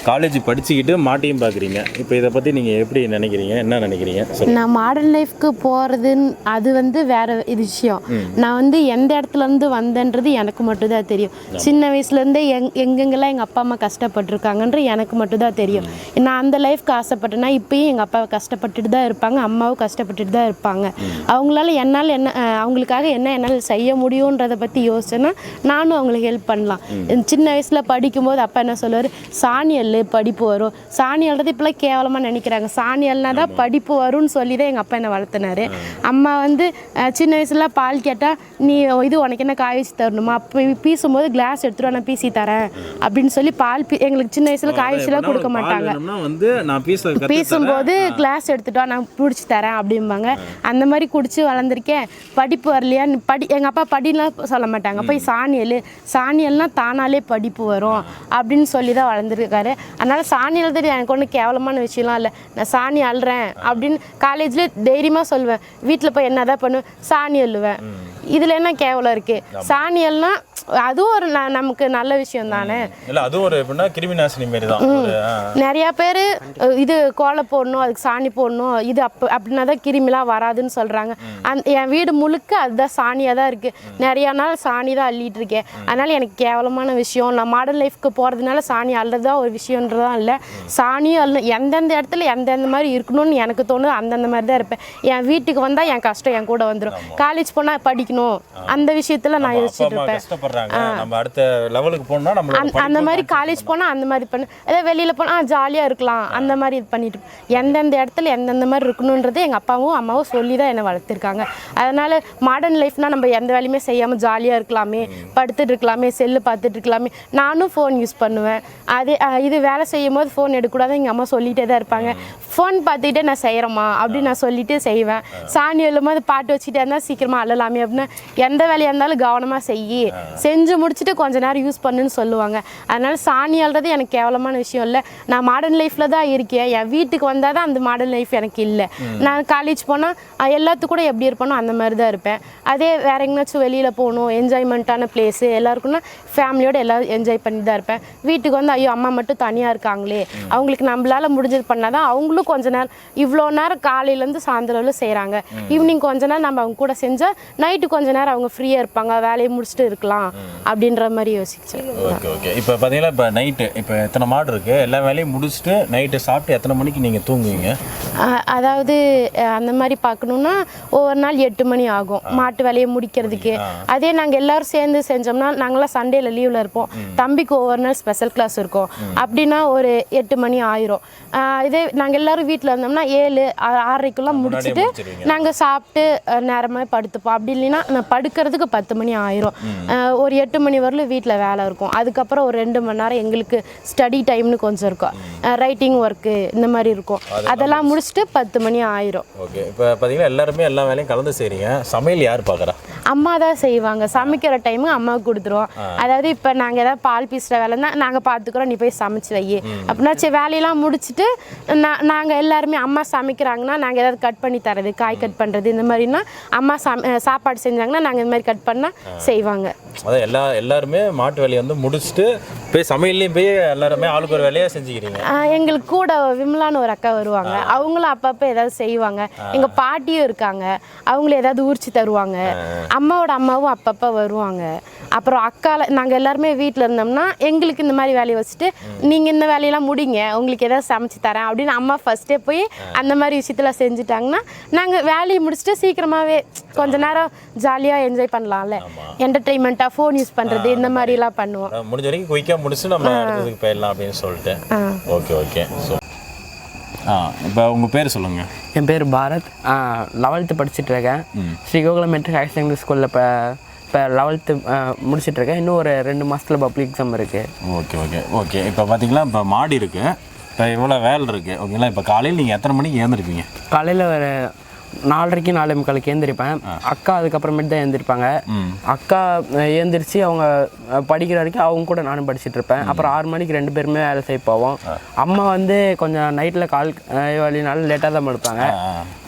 காலேஜ் படிச்சுக்கிட்டு மாட்டையும் பார்க்குறீங்க. இப்போ இதை பற்றி நீங்கள் எப்படி நினைக்கிறீங்க, என்ன நினைக்கிறீங்க? நான் மாடர்ன் லைஃப்க்கு போகிறதுன்னு அது வந்து வேறு விஷயம். நான் வந்து எந்த இடத்துலேருந்து வந்தேன்றது எனக்கு மட்டும்தான் தெரியும். சின்ன வயசுலேருந்தே எங்கெங்கெல்லாம் எங்கள் அப்பா அம்மா கஷ்டப்பட்டுருக்காங்கன்ற எனக்கு மட்டும்தான் தெரியும். நான் அந்த லைஃப்க்கு ஆசைப்பட்டேன்னா இப்போயும் எங்கள் அப்பாவை கஷ்டப்பட்டுட்டு தான் இருப்பாங்க, அம்மாவும் கஷ்டப்பட்டுட்டு தான் இருப்பாங்க. அவங்களால என்னால் என்ன, அவங்களுக்காக என்ன என்னால் செய்ய முடியுன்றதை பற்றி யோசிச்சேன்னா நானும் அவங்களுக்கு ஹெல்ப் பண்ணலாம். சின்ன வயசில் படிக்கும்போது அப்பா என்ன சொல்லுவார், சாணியல் படிப்பு வரும். சாணி அல்றது இப்பெல்லாம் கேவலமாக நினைக்கிறாங்க. சாணி அல்னா தான் படிப்பு வரும்னு சொல்லி தான் எங்கள் அப்பா என்னை வளர்த்தினாரு. அம்மா வந்து சின்ன வயசுல பால் கேட்டால், நீ இது உனக்கு என்ன காய வச்சு தரணுமா, அப்போ பீசும்போது கிளாஸ் எடுத்துட்டு நான் பீசி தரேன் அப்படின்னு சொல்லி பால் எங்களுக்கு சின்ன வயசுல காய வச்சுலாம் கொடுக்க மாட்டாங்க. பீசும்போது கிளாஸ் எடுத்துட்டா நான் பிடிச்சி தரேன் அப்படிம்பாங்க. அந்த மாதிரி குடிச்சு வளர்ந்துருக்கேன். படிப்பு வரலையா, எங்கள் அப்பா படிலாம் சொல்ல மாட்டாங்க, போய் சாணியல்னா தானாலே படிப்பு வரும் அப்படின்னு சொல்லி தான் வளர்ந்துருக்காரு. அதனால் சாணி அழுறது எனக்கு ஒன்றும் கேவலமான விஷயம்லாம் இல்லை. நான் சாணி அழுறேன் அப்படின்னு காலேஜில் தைரியமாக சொல்லுவேன். வீட்டில் போய் என்ன தான் பண்ணுவேன், சாணி அள்ளுவேன். இதில் என்ன கேவலம் இருக்குது? சாணி அள்ளுனா அதுவும் ஒரு நமக்கு நல்ல விஷயம் தானே. இல்லை, அது ஒரு எப்படின்னா கிருமி நாசினி மாரி தான். நிறையா பேர் இது கோலை போடணும், அதுக்கு சாணி போடணும், இது அப்படின்னா தான் கிருமிலாம் வராதுன்னு சொல்கிறாங்க. என் வீடு முழுக்க அதுதான் சாணியாக தான் இருக்குது. நிறையா நாள் சாணி தான் அள்ளிட்டு இருக்கேன். அதனால் எனக்கு கேவலமான விஷயம். நான் மாடர்ன் லைஃப்க்கு போகிறதுனால சாணி அள்ளுறது தான் ஒரு விஷயன்றதான் இல்லை. சாணியும் அள்ளணும், எந்தெந்த இடத்துல எந்தெந்த மாதிரி இருக்கணும்னு எனக்கு தோணுது அந்தந்த மாதிரி தான் இருப்பேன். என் வீட்டுக்கு வந்தால் என் கஷ்டம் என் கூட வந்துடும். காலேஜ் போனால் படிக்கணும், அந்த விஷயத்தில் நான் யோசிச்சுட்டு இருப்பேன். நம்ம அடுத்த லெவலுக்கு போனா நம்ம அந்த மாதிரி காலேஜ் போனால் அந்த மாதிரி பண்ணு, ஏதாவது வெளியில் போனால் ஜாலியாக இருக்கலாம், அந்த மாதிரி இது பண்ணிட்டு எந்தெந்த இடத்துல எந்தெந்த மாதிரி இருக்கணுன்றது எங்கள் அப்பாவும் அம்மாவும் சொல்லி தான் என்னை வளர்த்துருக்காங்க. அதனால் மாடர்ன் லைஃப்னால் நம்ம எந்த வேலையுமே செய்யாமல் ஜாலியாக இருக்கலாமே, படுத்துட்டு இருக்கலாமே, செல்லு பார்த்துட்டு இருக்கலாமே. நானும் ஃபோன் யூஸ் பண்ணுவேன். அதே இது வேலை செய்யும் போது ஃபோன் எடுக்கக்கூடாது எங்கள் அம்மா சொல்லிகிட்டே தான் இருப்பாங்க. ஃபோன் பார்த்துக்கிட்டே நான் செய்கிறேம்மா அப்படின்னு நான் சொல்லிட்டு செய்வேன். சாணி எழுதும் போது பாட்டு வச்சுக்கிட்டே இருந்தால் சீக்கிரமாக அள்ளலாமே அப்படின்னா, எந்த வேலையாக இருந்தாலும் கவனமாக செஞ்சு முடிச்சுட்டு கொஞ்ச நேரம் யூஸ் பண்ணுன்னு சொல்லுவாங்க. அதனால் சாணி அள்ளுறது எனக்கு கேவலமான விஷயம் இல்லை. நான் மாடர்ன் லைஃப்பில் தான் இருக்கேன். என் வீட்டுக்கு வந்தால் தான் அந்த மாடர்ன் லைஃப் எனக்கு இல்லை. நான் காலேஜ் போனால் எல்லாத்துக்கும் கூட எப்படி இருப்பேனோ அந்த மாதிரி தான் இருப்பேன். அதே வேறு எங்கேனாச்சும் வெளியில் போகணும், என்ஜாய்மெண்ட்டான பிளேஸு எல்லாருக்குன்னா ஃபேமிலியோடு எல்லோரும் என்ஜாய் பண்ணி தான் இருப்பேன். வீட்டுக்கு வந்து ஐயோ அம்மா மட்டும் தனியாக இருக்காங்களே, அவங்களுக்கு நம்மளால் முடிஞ்சது பண்ணால் தான் அவங்களும் கொஞ்ச நேரம், இவ்வளோ நேரம் காலையிலேருந்து சாயந்தரம் செய்கிறாங்க, ஈவினிங் கொஞ்ச நேரம் நம்ம அவங்க கூட செஞ்சால் நைட்டு கொஞ்ச நேரம் அவங்க ஃப்ரீயாக இருப்பாங்க, வேலையை முடிச்சுட்டு இருக்கலாம் அப்படின்ற மாதிரி யோசிச்சேன். Okay okay. இப்போ பார்த்தீங்கன்னா இப்போ நைட்டு இப்போ எத்தனை மாடு இருக்குது, எல்லா வேலையும் முடிச்சுட்டு நைட்டு சாப்பிட்டு எத்தனை மணிக்கு நீங்கள் தூங்குவீங்க? அதாவது அந்த மாதிரி பார்க்கணுன்னா ஒவ்வொரு நாள் 8 மணி ஆகும் மாட்டு வேலையை முடிக்கிறதுக்கு. அதே நாங்கள் எல்லோரும் சேர்ந்து செஞ்சோம்னா, நாங்களாம் சண்டேல லீவில் இருப்போம், தம்பிக்கு ஒவ்வொரு நாள் ஸ்பெஷல் கிளாஸ் இருக்கும், அப்படின்னா ஒரு 8 மணி ஆயிரும். இதே நாங்கள் எல்லோரும் வீட்டில் இருந்தோம்னா 7, 6:30க்குலாம் முடிச்சுட்டு நாங்கள் சாப்பிட்டு நேரமாக படுத்துப்போம். அப்படி இல்லைன்னா நான் படுக்கிறதுக்கு 10 மணி ஆயிரும். ஒரு 8 மணி வரலும் வீட்டில் வேலை இருக்கும். அதுக்கப்புறம் ஒரு 2 மணி நேரம் எங்களுக்கு ஸ்டடி டைம்னு கொஞ்சம் இருக்கும், ரைட்டிங் ஒர்க்கு இந்த மாதிரி இருக்கும். அதெல்லாம் முடிச்சுட்டு 10 மணி ஆயிரும். ஓகே. இப்போ பார்த்தீங்கன்னா எல்லாருமே எல்லா வேலையும் கலந்து செய்கிறீங்க. சமையல் யார் பார்க்குறா? அம்மா தான் செய்வாங்க. சமைக்கிற டைமு அம்மாவுக்கு கொடுத்துருவோம். அதாவது இப்போ நாங்கள் ஏதாவது பால் பீசுகிற வேலைன்னா நாங்கள் பார்த்துக்குறோம், நீ போய் சமைச்சு வை அப்படின்னா சரி வேலையெல்லாம் முடிச்சுட்டு நாங்கள் எல்லாருமே அம்மா சமைக்கிறாங்கன்னா நாங்கள் ஏதாவது கட் பண்ணி தரது, காய் கட் பண்ணுறது இந்த மாதிரினா அம்மா சாப்பாடு செஞ்சாங்கன்னா நாங்கள் இந்த மாதிரி கட் பண்ணால் செய்வாங்க. அதான் எல்லாருமே மாட்டு வேலையை வந்து முடிச்சுட்டு போய் சமையல்லையும் போய் எல்லாருமே ஆளுக்கு ஒரு வேலையாக செஞ்சுக்கிறீங்க? எங்களுக்கு கூட விமலான்னு ஒரு அக்கா வருவாங்க, அவங்களும் அப்பப்போ ஏதாவது செய்வாங்க. எங்கள் பாட்டியும் இருக்காங்க, அவங்களும் ஏதாவது ஊறிச்சு தருவாங்க. அம்மாவோட அம்மாவும் அப்பப்போ வருவாங்க. அப்புறம் நாங்கள் எல்லாருமே வீட்டில் இருந்தோம்னா எங்களுக்கு இந்த மாதிரி வேலையை வச்சுட்டு நீங்கள் இந்த வேலையெல்லாம் முடிங்க, உங்களுக்கு ஏதாவது சமைச்சு தரேன் அப்படின்னு அம்மா ஃபஸ்ட்டே போய் அந்த மாதிரி விஷயத்தில் செஞ்சுட்டாங்கன்னா நாங்கள் வேலையை முடிச்சுட்டு சீக்கிரமாகவே கொஞ்ச நேரம் ஜாலியாக என்ஜாய் பண்ணலாம்ல, என்டர்டெயின்மெண்ட்டாக ஃபோன் யூஸ் பண்ணுறது இந்த மாதிரிலாம் பண்ணுவோம். முடிஞ்ச வரைக்கும் குயிக்காக முடிச்சு நம்ம அடுத்ததுக்கு போயிடலாம் அப்படின்னு சொல்லிட்டு. Okay okay. ஸோ இப்போ உங்கள் பேர் சொல்லுங்கள். என் பேர் பாரத், 11th படிச்சுட்ருக்கேன். Sri Gokulam matric higher secondary ஸ்கூலில் இப்போ 11th முடிச்சிட்ருக்கேன். இன்னும் ஒரு 2 மாதத்தில் பப்ளிக் எக்ஸாம் இருக்குது. Okay okay okay. இப்போ பார்த்தீங்களா, இப்போ மாடி இருக்குது, இப்போ இவ்வளோ வேலை இருக்குது ஓகேங்களா. இப்போ காலையில் நீங்கள் எத்தனை மணிக்கு ஏந்திருப்பீங்க? காலையில் ஒரு 4:30 4:45 ஏந்திரிப்பேன். அக்கா அதுக்கப்புறமேட்டு தான் ஏந்திரிப்பாங்க. அக்கா ஏந்திரிச்சு அவங்க படிக்கிற வரைக்கும் அவங்க கூட நானும் படிச்சுட்டு இருப்பேன். அப்புறம் 6 மணிக்கு 2 பேருமே வேலை செய்ய போவோம். அம்மா வந்து கொஞ்சம் நைட்டில் வழினால லேட்டாக தான் படுப்பாங்க.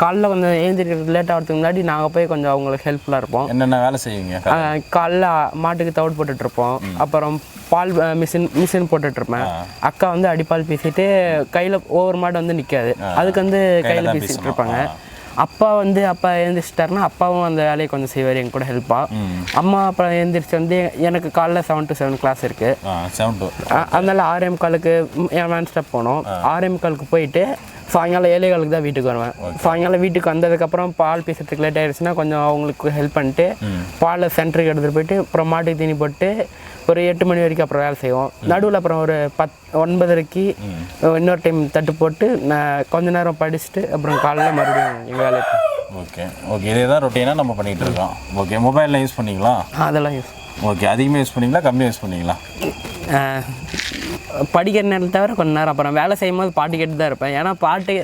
காலைல கொஞ்சம் ஏந்திரிக்கிறது லேட்டாக ஆகிறதுக்கு முன்னாடி நாங்கள் போய் கொஞ்சம் அவங்களுக்கு ஹெல்ப்ஃபுல்லாக இருப்போம். என்னென்ன வேலை செய்வீங்க? காலைல மாட்டுக்கு தவிடு போட்டுட்ருப்போம். அப்புறம் பால் மிஷின் போட்டுட்ருப்பேன். அக்கா வந்து அடிப்பால் பேசிட்டு கையில் ஒவ்வொரு மாடு வந்து நிற்காது, அதுக்கு வந்து கையில் பேசிகிட்டு இருப்பாங்க. அப்பா எழுந்திரிச்சிட்டாருன்னா அப்பாவும் அந்த வேலையை கொஞ்சம் செய்வார் எங்க கூட ஹெல்ப்பாக. அம்மா அப்புறம் எழுந்திரிச்சு வந்து எனக்கு காலைல 7 to 7 கிளாஸ் இருக்குது. அதனால 6:45 என் வேன் ஸ்டாப் போனோம். 6:45 போயிட்டு சாயங்காலம் 7:15 தான் வீட்டுக்கு வருவேன். சாயங்காலம் வீட்டுக்கு வந்ததுக்கப்புறம் பால் பேசுறதுக்கு லேட் ஆகிடுச்சுன்னா கொஞ்சம் அவங்களுக்கு ஹெல்ப் பண்ணிட்டு பாலை சென்டருக்கு எடுத்துகிட்டு போயிட்டு அப்புறம் மாட்டுக்கு தீனி போட்டு ஒரு 8 மணி வரைக்கும் அப்புறம் வேலை செய்வோம். நடுவில் அப்புறம் ஒரு 9:30 இன்னொரு டைம் தட்டு போட்டு நான் கொஞ்ச நேரம் படிச்சுட்டு அப்புறம் காலையில் மறுபடியும் எங்கள் வேலை. Okay okay. இதே தான் ரொட்டீனாக நம்ம பண்ணிகிட்டு இருக்கோம். ஓகே. மொபைல்லாம் யூஸ் பண்ணிங்களா? அதெல்லாம் யூஸ். ஓகே. அதிகமாக யூஸ் பண்ணிங்களா கம்மியாக யூஸ் பண்ணிங்களா? படிக்கிற நேரம் தவிர கொஞ்சம் நேரம். அப்புறம் வேலை செய்யும் போது பாட்டு கேட்டு தான் இருப்பேன். ஏன்னா பாட்டு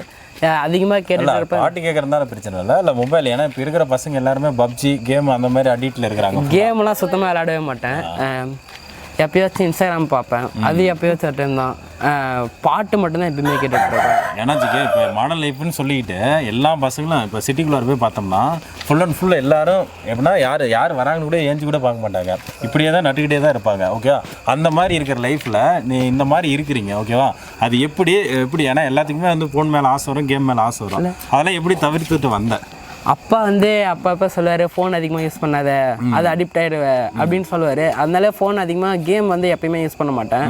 அதிகமாக கேட்டுட்டு இருப்பேன். பாட்டு கேட்குறதுனால பிரச்சனை இல்லை மொபைல். ஏன்னா இப்போ இருக்கிற பசங்க எல்லாருமே பப்ஜி கேம் அந்த மாதிரி அடிக்டில் இருக்கிறாங்க. கேம்லாம் சுத்தமாக விளையாடவே மாட்டேன். எப்போயாச்சும் இன்ஸ்டாகிராம் பார்ப்பேன், அது எப்போயாச்சும் ஒரு டைம் தான். பாட்டு மட்டும்தான் எப்பயுமே கேட்டுட்ருப்பேன். ஏன்னா இப்போ மாடர்ன் லைஃப்னு சொல்லிக்கிட்டு எல்லா பசங்களும் இப்போ சிட்டிக்குள்ளே போய் பார்த்தோம்னா ஃபுல் அண்ட் ஃபுல் எல்லாரும் எப்படின்னா யார் வராங்கன்னு கூட ஏஞ்சி கூட பார்க்க மாட்டாங்க, இப்படியே தான் நட்டுக்கிட்டே தான் இருப்பாங்க. ஓகேவா? அந்த மாதிரி இருக்கிற லைஃப்பில் நீ இந்த மாதிரி இருக்கிறீங்க. ஓகேவா? அது எப்படி ஏன்னா எல்லாத்துக்குமே வந்து ஃபோன் மேலே ஆசை வரும், கேம் மேலே ஆசை வரும். அதெல்லாம் எப்படி தவிர்த்துட்டு வந்தேன்? அப்பா வந்து அப்பப்போ சொல்லுவார், ஃபோன் அதிகமாக யூஸ் பண்ணாத, அது அடிக்ட் ஆகிடுவேன் அப்படின்னு சொல்லுவார். அதனால ஃபோன் அதிகமாக கேம் வந்து எப்பயுமே யூஸ் பண்ண மாட்டேன்.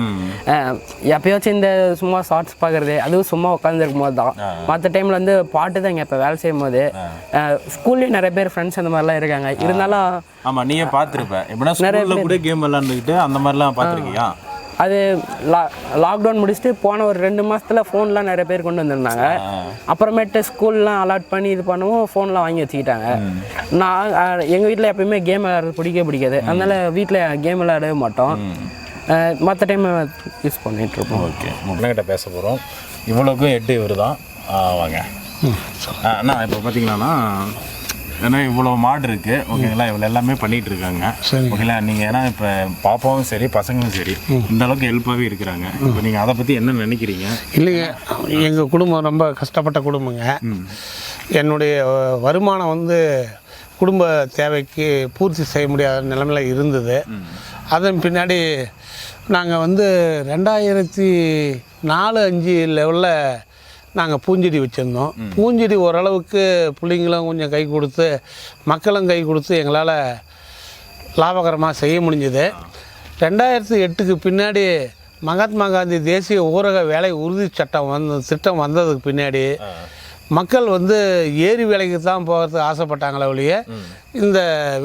எப்போயாச்சும் இந்த சும்மா ஷார்ட்ஸ் பார்க்குறது, அதுவும் சும்மா உட்காந்துருக்கும் போது தான். மற்ற டைமில் வந்து பாட்டு தான் இங்கே இப்போ வேலை செய்யும் போது. ஸ்கூல்லேயும் நிறைய பேர் ஃப்ரெண்ட்ஸ் அந்த மாதிரிலாம் இருக்காங்க. இருந்தாலும் ஆமாம், நீயே பார்த்துருப்பேன் எப்படின்னா ஸ்கூலில் கூட கேம் விளாண்டுக்கிட்டு அந்த மாதிரிலாம் பார்த்துருக்கியா? அது லாக்டவுன் முடிச்சுட்டு போன ஒரு 2 மாதத்தில் ஃபோன்லாம் நிறைய பேர் கொண்டு வந்திருந்தாங்க. அப்புறமேட்டு ஸ்கூல்லாம் அலாட் பண்ணி இது பண்ணவும் ஃபோன்லாம் வாங்கி வச்சுக்கிட்டாங்க. நான் எங்கள் வீட்டில் எப்பயுமே கேம் விளையாடுறது பிடிக்காது. அதனால் வீட்டில் கேம் விளையாடவே மாட்டோம். மற்ற டைம் யூஸ் பண்ணிகிட்ருப்போம். ஓகே. முன்னகிட்ட பேச போகிறோம். இவ்வளோக்கும் 8 இவர் தான். வாங்க அண்ணா. இப்போ பார்த்தீங்களாண்ணா, ஏன்னா இவ்வளோ மாடு இருக்குது ஓகேங்களா, இவ்வளோ எல்லாமே பண்ணிகிட்டு இருக்காங்க ஓகேங்களா. நீங்கள் ஏன்னா இப்போ பாப்பாவும் சரி பசங்களும் சரி இந்த அளவுக்கு ஹெல்ப்பாகவே இருக்கிறாங்க. இப்போ நீங்கள் அதை பற்றி என்ன நினைக்கிறீங்க? இல்லைங்க, எங்கள் குடும்பம் ரொம்ப கஷ்டப்பட்ட குடும்பங்க. என்னுடைய வருமானம் வந்து குடும்ப தேவைக்கு பூர்த்தி செய்ய முடியாத நிலைமையில் இருந்தது. அதன் பின்னாடி நாங்கள் வந்து 2004-05 லெவலில் நாங்கள் பூஞ்செடி வச்சுருந்தோம். பூஞ்செடி ஓரளவுக்கு பிள்ளைங்களும் கொஞ்சம் கை கொடுத்து மக்களும் கை கொடுத்து எங்களால் லாபகரமாக செய்ய முடிஞ்சது. 2008க்கு பின்னாடி மகாத்மா காந்தி தேசிய ஊரக வேலை உறுதி திட்டம் வந்ததுக்கு பின்னாடி மக்கள் வந்து ஏரி வேலைக்கு தான் போகிறதுக்கு ஆசைப்பட்டாங்களே ஒழிய இந்த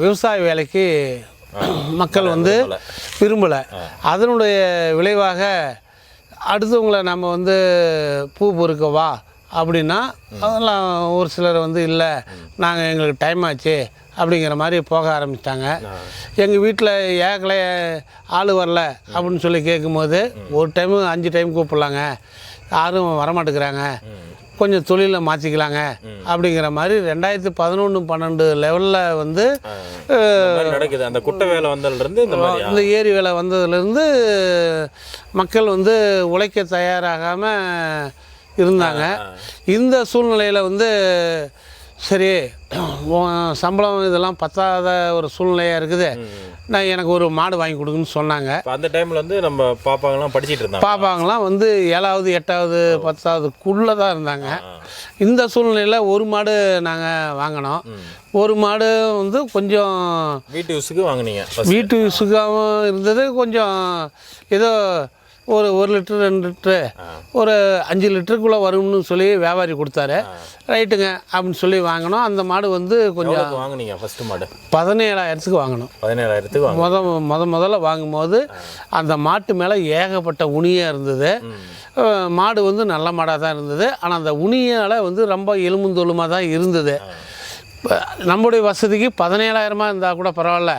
விவசாய வேலைக்கு மக்கள் வந்து விரும்பலை. அதனுடைய விளைவாக அடுத்தவங்களை நம்ம வந்து பூ பொறுக்க வா அப்படின்னா அதெல்லாம் ஒரு சிலர் வந்து இல்லை நாங்கள் எங்களுக்கு டைம் ஆச்சு அப்படிங்கிற மாதிரி போக ஆரம்பிச்சிட்டாங்க. எங்கள் வீட்டில் ஏகலை ஆள் வரல அப்படின்னு சொல்லி கேட்கும்போது ஒரு டைமு 5 டைம் கூப்பிட்லாங்க, யாரும் வரமாட்டேங்கிறாங்க, கொஞ்சம் தொழிலை மாற்றிக்கலாங்க அப்படிங்கிற மாதிரி 2011-12 லெவலில் வந்து நடக்குது. அந்த குட்டை வேலை வந்ததுலேருந்து இந்த ஏரி வேலை வந்ததுலேருந்து மக்கள் வந்து உழைக்க தயாராகாமல் இருந்தாங்க. இந்த சூழ்நிலையில் வந்து சரி உன் சம்பளம் இதெல்லாம் பத்தாத ஒரு சூழ்நிலையாக இருக்குது, நான் எனக்கு ஒரு மாடு வாங்கி கொடுக்குன்னு சொன்னாங்க. இப்போ அந்த டைமில் வந்து நம்ம பாப்பாங்கெல்லாம் படிச்சிட்டு இருந்தாங்க. பாப்பாங்களாம் வந்து 7வது 8வது 10வதுக்குள்ளே தான் இருந்தாங்க. இந்த சூழ்நிலையில் ஒரு மாடு நாங்கள் வாங்கினோம். ஒரு மாடு வந்து கொஞ்சம் வீட்டு யூஸுக்கு வாங்கினீங்க. வீட்டு யூஸுக்காகவும் இருந்தது, கொஞ்சம் ஏதோ ஒரு 1 லிட்டரு 2 லிட்ரு ஒரு 5 லிட்டருக்குள்ளே வரும்னு சொல்லி வியாபாரி கொடுத்தாரு. ரைட்டுங்க அப்படின்னு சொல்லி வாங்கினோம். அந்த மாடு வந்து கொஞ்சம் வாங்கினீங்க ஃபஸ்ட்டு மாடு 17,000க்கு வாங்கினோம். 17,000க்கு முதல்ல வாங்கும்போது அந்த மாட்டு மேலே ஏகப்பட்ட உணியாக இருந்தது. மாடு வந்து நல்ல மாடாக தான் இருந்தது. ஆனால் அந்த உணியால் வந்து ரொம்ப எலும்புந்தொலுமாக தான் இருந்தது. நம்முடைய வசதிக்கு 17,000 இருந்தால் கூட பரவாயில்ல,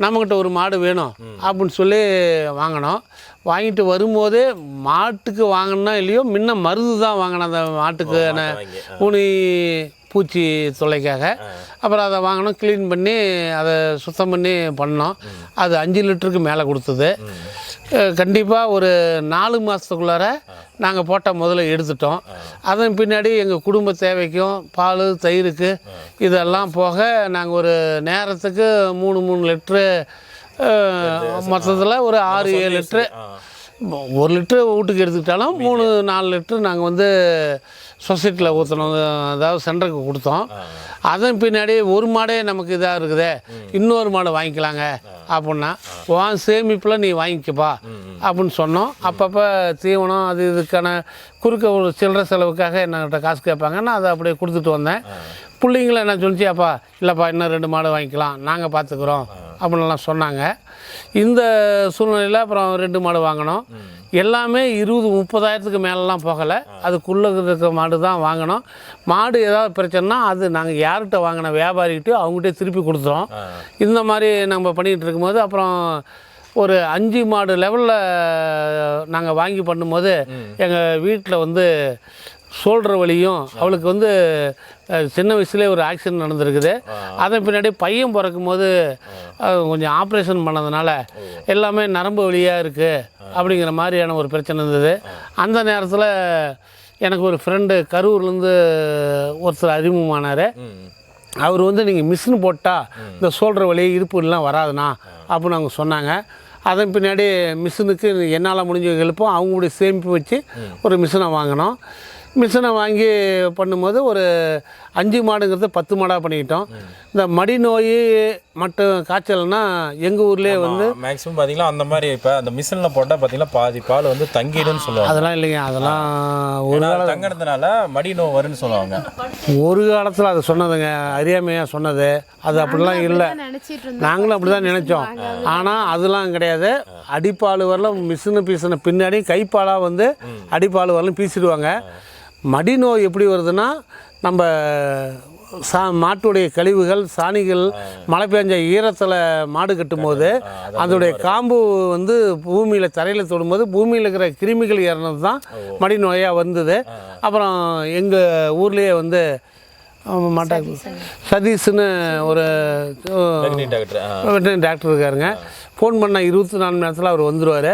நம்மக்கிட்ட ஒரு மாடு வேணும் அப்படின்னு சொல்லி வாங்கினோம். வாங்கிட்டு வரும்போதே மாட்டுக்கு வாங்கினா இல்லையோ முன்ன மருந்து தான் வாங்கினேன் அந்த மாட்டுக்கு உனி பூச்சி தொல்லைக்காக. அப்புறம் அதை வாங்கினோம், க்ளீன் பண்ணி அதை சுத்தம் பண்ணி பண்ணோம். அது 5 லிட்டருக்கு மேலே கொடுத்தது. கண்டிப்பாக ஒரு 4 மாதத்துக்குள்ளார நாங்கள் போட்ட முதல்ல எடுத்துட்டோம். அதன் பின்னாடி எங்கள் குடும்ப தேவைக்கும் பால் தயிருக்கு இதெல்லாம் போக நாங்கள் ஒரு நேரத்துக்கு 3 லிட்ரு, மொத்தத்தில் ஒரு 6-7 லிட்ரு, 1 லிட்ரு வீட்டுக்கு எடுத்துக்கிட்டாலும் 3-4 லிட்ரு நாங்கள் வந்து சொசைட்டியில் ஊற்றணும், அதாவது சென்டருக்கு கொடுத்தோம். அதன் பின்னாடி ஒரு மாடே நமக்கு இதாக இருக்குதே, இன்னொரு மாடு வாங்கிக்கலாங்க அப்படின்னா உன் சேமிப்பில் நீ வாங்கிக்கப்பா அப்படின்னு சொன்னோம். அப்பப்போ தீவனம் அது இதுக்கான குறுக்க ஒரு சில்லறை செலவுக்காக என்கிட்ட காசு கேட்பாங்க. நான் அதை அப்படியே கொடுத்துட்டு வந்தேன். பிள்ளைங்கள என்ன சொல்லிச்சு, அப்பா இல்லைப்பா இன்னும் 2 மாடு வாங்கிக்கலாம், நாங்கள் பார்த்துக்குறோம் அப்படின்லாம் சொன்னாங்க. இந்த சூழ்நிலையில் அப்புறம் 2 மாடு வாங்கினோம். எல்லாமே 20-30,000க்கு மேலெலாம் போகலை. அதுக்குள்ளே இருக்க மாடு தான் வாங்கினோம். மாடு ஏதாவது பிரச்சனைனா அது நாங்கள் யார்கிட்ட வாங்கின வியாபாரிகிட்டே அவங்ககிட்டே திருப்பி கொடுத்துறோம். இந்த மாதிரி நம்ம பண்ணிகிட்டு இருக்கும்போது அப்புறம் ஒரு 5 மாடு லெவலில் நாங்கள் வாங்கி பண்ணும்போது எங்கள் வீட்டில் வந்து ஷோல்டர் வலியும், அவளுக்கு வந்து சின்ன வயசுலேயே ஒரு ஆக்சிடென்ட் நடந்திருக்குது. அதன் பின்னாடி பையன் பிறக்கும் போது கொஞ்சம் ஆப்ரேஷன் பண்ணதுனால எல்லாமே நரம்பு வலியாக இருக்குது அப்படிங்கிற மாதிரியான ஒரு பிரச்சனை இருந்தது. அந்த நேரத்தில் எனக்கு ஒரு ஃப்ரெண்டு கரூர்லேருந்து ஒருத்தர் அறிமுகமானார். அவர் வந்து நீங்கள் மிஷின் போட்டால் இந்த ஷோல்டர் வலி இடுப்புலாம் வராதுண்ணா அப்படின்னு அவங்க சொன்னாங்க. அதன் பின்னாடி மிஷினுக்கு என்னால் முடிஞ்ச எழுப்போம் அவங்களுடைய சேமிப்பு வச்சு ஒரு மிஷினை வாங்கினோம். மிஷினை வாங்கி பண்ணும்போது ஒரு 5 மாடுங்கிறது 10 மாடாக பண்ணிக்கிட்டோம். இந்த மடி நோய் மட்டும் காய்ச்சல்னா எங்கள் ஊர்லேயே வந்து மேக்ஸிமம் பார்த்தீங்கன்னா அந்த மாதிரி இப்போ அந்த மிஷினில் போட்டால் பார்த்தீங்கன்னா பாதி பால் வந்து தங்கிடுன்னு சொல்லுவாங்க. அதெல்லாம் இல்லைங்க, அதெல்லாம் ஒரு காலம் தங்கினதுனால மடி நோய் வரும்னு சொல்லுவாங்க. ஒரு காலத்தில் அது சொன்னதுங்க, அறியாமையாக சொன்னது. அது அப்படிலாம் இல்லை, நாங்களும் அப்படி தான் நினச்சோம். ஆனால் அதெல்லாம் கிடையாது. அடிப்பால் வரலாம் மிஷினு பீசின பின்னாடி கைப்பாலாக வந்து அடிப்பால் வரலாம் பீசிடுவாங்க. மடி நோய் எப்படி வருதுன்னா, நம்ம மாட்டுடைய கழிவுகள் சாணிகள் மழை பெஞ்ச ஈரத்தில் மாடு கட்டும்போது அதோடைய காம்பு வந்து பூமியில் தரையில் தொடும்போது பூமியில் இருக்கிற கிருமிகள் ஏறினது தான் மடி நோயாக வந்தது. அப்புறம் எங்கள் ஊர்லேயே வந்து சதீஷ்னு ஒரு வெட்டரி டாக்டர் இருக்காருங்க. ஃபோன் பண்ணால் 24 மணி நேரத்தில் அவர் வந்துடுவார்.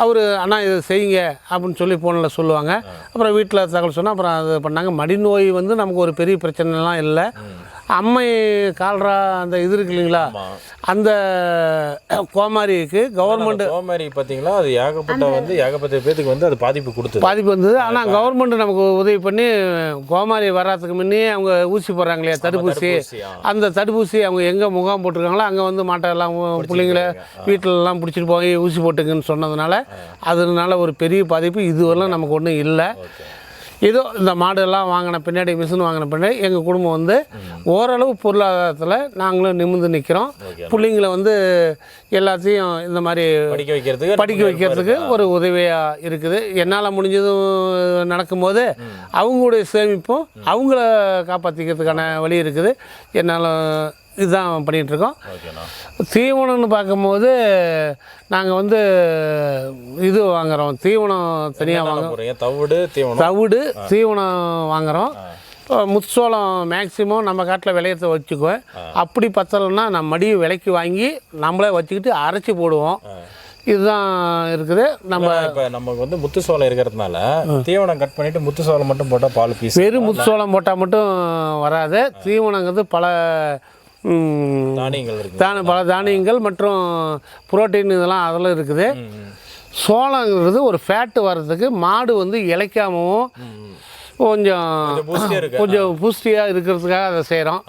அவர் அண்ணா இதை செய்யுங்க அப்படின்னு சொல்லி ஃபோனில் சொல்லுவாங்க. அப்புறம் வீட்டில் தகவல் சொன்னால் அப்புறம் அது பண்ணாங்க. மடி நோய் வந்து நமக்கு ஒரு பெரிய பிரச்சனைலாம் இல்லை. அம்மை கால்ரா அந்த இது இருக்கு இல்லைங்களா, அந்த கோமாரிக்கு கவர்மெண்ட் கோமாரி பார்த்தீங்களா, அது ஏகப்பட்ட பேத்துக்கு வந்து அது பாதிப்பு வந்தது. ஆனால் கவர்மெண்ட் நமக்கு உதவி பண்ணி கோமாரி வர்றதுக்கு முன்னே அவங்க ஊசி போடுறாங்க இல்லையா, தடுப்பூசி. அந்த தடுப்பூசி அவங்க எங்கே முகாம் போட்டிருக்காங்களோ அங்கே வந்து மாட்டெல்லாம் பிள்ளைங்கள வீட்டிலலாம் பிடிச்சிட்டு போய் ஊசி போட்டுங்கன்னு சொன்னதுனால அதனால ஒரு பெரிய பாதிப்பு இதுவரைலாம் நமக்கு ஒன்றும் இல்லை. ஏதோ இந்த மாடெல்லாம் வாங்கின பின்னாடி மிஷின் வாங்கின பின்னாடி எங்கள் குடும்பம் வந்து ஓரளவு பொருளாதாரத்தில் நாங்களும் நிமிர்ந்து நிற்கிறோம். பிள்ளைங்களை வந்து எல்லாத்தையும் இந்த மாதிரி படிக்க வைக்கிறதுக்கு ஒரு உதவியாக இருக்குது. என்னால் முடிஞ்சதும் நடக்கும்போது அவங்களுடைய சேமிப்பும் அவங்கள காப்பாற்றிக்கிறதுக்கான வழி இருக்குது. என்னால் இதுதான் பண்ணிகிட்ருக்கோம். தீவனம்னு பார்க்கும்போது நாங்கள் வந்து இது வாங்குகிறோம், தீவனம் தனியாக வாங்குறோம். தவிடு தீவனம் வாங்குகிறோம். முச்சோளம் மேக்சிமம் நம்ம காட்டில் விளையத்தை வச்சுக்குவேன். அப்படி பத்தலைன்னா நான் மடியை விலைக்கு வாங்கி நம்மளே வச்சுக்கிட்டு அரைச்சி போடுவோம். இதுதான் இருக்குது. நம்ம இப்போ நமக்கு வந்து முத்து சோளம் இருக்கிறதுனால தீவனம் கட் பண்ணிட்டு முத்து சோளம் மட்டும் போட்டால் பால் பீஸ் வெறும் முத்துச்சோளம் போட்டால் மட்டும் வராது. தீவனங்கிறது பல தானியங்கள் இருக்கு, பல தானியங்கள் மற்றும் புரோட்டீன் இதெல்லாம் அதில் இருக்குது. சோளங்கிறது ஒரு ஃபேட்டு வர்றதுக்கு மாடு வந்து இளைக்காமவும் கொஞ்சம் பூஸ்டியாக இருக்கிறதுக்காக அதை செய்கிறோம்.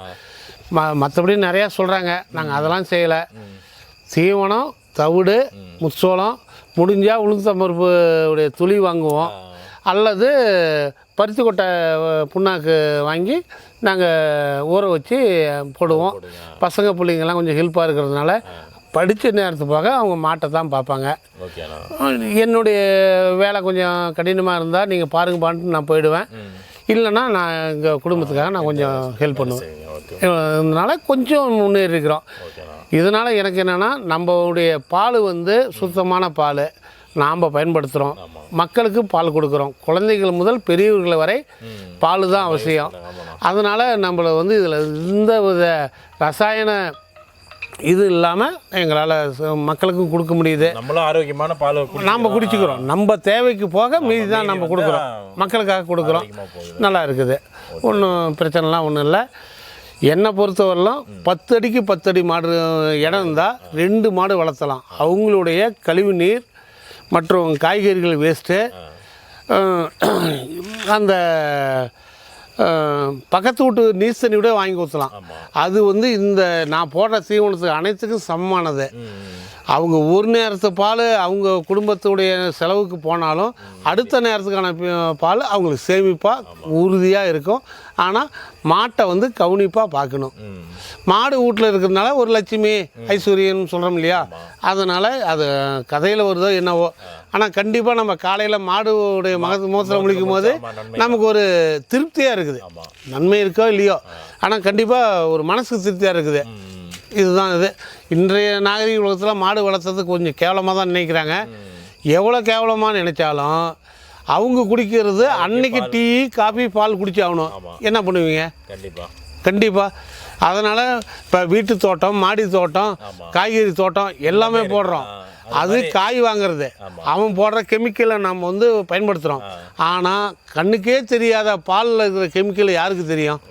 மற்றபடி நிறையா சொல்கிறாங்க, நாங்கள் அதெல்லாம் செய்யலை. தீவனம், தவிடு, முச்சோளம், முடிஞ்சால் உளுந்தம்பருப்பு உடைய துளி வாங்குவோம், அல்லது பருத்தி கொட்டை புண்ணாக்கு வாங்கி நாங்கள் ஊற வச்சு போடுவோம். பசங்க பிள்ளைங்கள்லாம் கொஞ்சம் ஹெல்ப்பாக இருக்கிறதுனால படித்த நேரத்து போக அவங்க மாட்டை தான் பார்ப்பாங்க. என்னுடைய வேலை கொஞ்சம் கடினமாக இருந்தால் நீங்கள் பாருங்கப்பான்ட்டு நான் போயிடுவேன். இல்லைன்னா நான் எங்கள் குடும்பத்துக்காக நான் கொஞ்சம் ஹெல்ப் பண்ணுவேன். இதனால் கொஞ்சம் முன்னேறி இருக்கிறோம். இதனால் எனக்கு என்னென்னா, நம்மளுடைய பால் வந்து சுத்தமான பால் நாம் பயன்படுத்துகிறோம். மக்களுக்கு பால் கொடுக்குறோம். குழந்தைகள் முதல் பெரியவர்கள் வரை பால் தான் அவசியம். அதனால் நம்மளை வந்து இதில் எந்த வித ரசாயன இது இல்லாமல் எங்களால் மக்களுக்கும் கொடுக்க முடியுது. நம்மளும் ஆரோக்கியமான பால் நாம் குடிச்சிக்கிறோம். நம்ம தேவைக்கு போக மீதி தான் நம்ம கொடுக்குறோம், மக்களுக்காக கொடுக்குறோம். நல்லா இருக்குது, ஒன்றும் பிரச்சனைலாம் ஒன்றும் இல்லை. என்னை பொறுத்தவரைலாம் 10 அடிக்கு 10 அடி மாடு இடம் இருந்தால் 2 மாடு வளர்த்தலாம். அவங்களுடைய கழிவு நீர் மற்றும் காய்கறிகள் வேஸ்ட்டு அந்த பக்கத்து வீட்டு நீர் தண்ணி விட வாங்கி ஊற்றலாம். அது வந்து இந்த நான் போடுற தீவனத்துக்கு அனைத்துக்கும் சமமானது. அவங்க ஒரு நேரத்து பால் அவங்க குடும்பத்துடைய செலவுக்கு போனாலும் அடுத்த நேரத்துக்கான பால் அவங்களுக்கு சேமிப்பாக உறுதியாக இருக்கும். ஆனால் மாட்டை வந்து கவனிப்பாக பார்க்கணும். மாடு வீட்டில் இருக்கிறதுனால ஒரு லட்சுமி ஐஸ்வர்யன்னு சொல்கிறோம் இல்லையா, அதனால் அது கதையில் வருதோ என்னவோ. ஆனால் கண்டிப்பாக நம்ம காலையில் மாடுடைய முகத்தில் முடிக்கும் போது நமக்கு ஒரு திருப்தியாக இருக்குது. நன்மை இருக்கோ இல்லையோ, ஆனால் கண்டிப்பாக ஒரு மனசுக்கு திருப்தியாக இருக்குது. இதுதான் இது. இன்றைய நாகரிக உலகத்தில் மாடு வளர்த்தது கொஞ்சம் கேவலமாக தான் நினைக்கிறாங்க. எவ்வளோ கேவலமாக நினைச்சாலும் அவங்க குடிக்கிறது அன்னைக்கு டீ காஃபி பால் குடிச்சு ஆகணும். என்ன பண்ணுவீங்க? கண்டிப்பாக. அதனால் இப்போ வீட்டு தோட்டம், மாடி தோட்டம், காய்கறி தோட்டம் எல்லாமே போடுறோம். அது காய் வாங்குறது, அவன் போடுற கெமிக்கலை நம்ம வந்து பயன்படுத்துகிறோம். ஆனால் கண்ணுக்கே தெரியாத பாலில் இருக்கிற கெமிக்கல் யாருக்கு தெரியும்?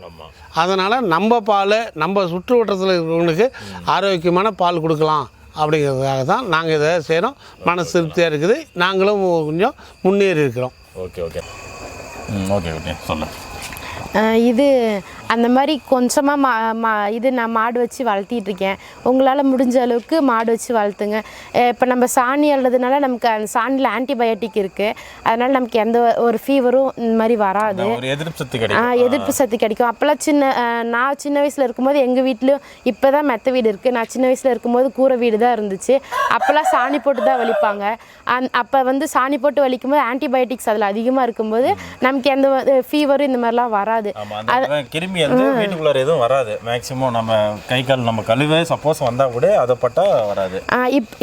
அதனால் நம்ம பால் நம்ம சுற்று வட்டத்தில் இருக்கிறவங்களுக்கு ஆரோக்கியமான பால் கொடுக்கலாம் அப்படிங்கிறதுக்காக தான் நாங்கள் இதை செய்கிறோம். மனசு திருப்தியாக இருக்குது. நாங்களும் கொஞ்சம் முன்னேறி இருக்கிறோம். ஓகே ஓகே ஓகே ஓகே சொல்ல இது அந்த மாதிரி கொஞ்சமாக இது நான் மாடு வச்சு வளர்த்திட்ருக்கேன். உங்களால் முடிஞ்ச அளவுக்கு மாடு வச்சு வளர்த்துங்க. இப்போ நம்ம சாணி அள்ளதுனால நமக்கு அந்த சாணியில் ஆன்டிபயோட்டிக் இருக்குது. அதனால் நமக்கு எந்த ஒரு ஃபீவரும் இந்த மாதிரி வராது, எதிர்ப்பு சக்தி கிடைக்கும். அப்போல்லாம் நான் சின்ன வயசில் இருக்கும்போது எங்கள் வீட்லேயும் இப்போ தான் மெத்த வீடு இருக்குது. நான் சின்ன வயசில் இருக்கும்போது கூரை வீடு தான் இருந்துச்சு. அப்போல்லாம் சாணி போட்டு தான் வலிப்பாங்க. அப்போ வந்து சாணி போட்டு வலிக்கும்போது ஆன்டிபயோட்டிக்ஸ் அதில் அதிகமாக இருக்கும்போது நமக்கு எந்த ஃபீவரும் இந்த மாதிரிலாம் வராது. கிருமி வந்து வீட்டுக்குள்ளார எதுவும் வராது. மேக்ஸிமம் நம்ம கை கால் நம்ம கழுவே சப்போஸ் வந்தால் கூட அதை பட்டா வராது.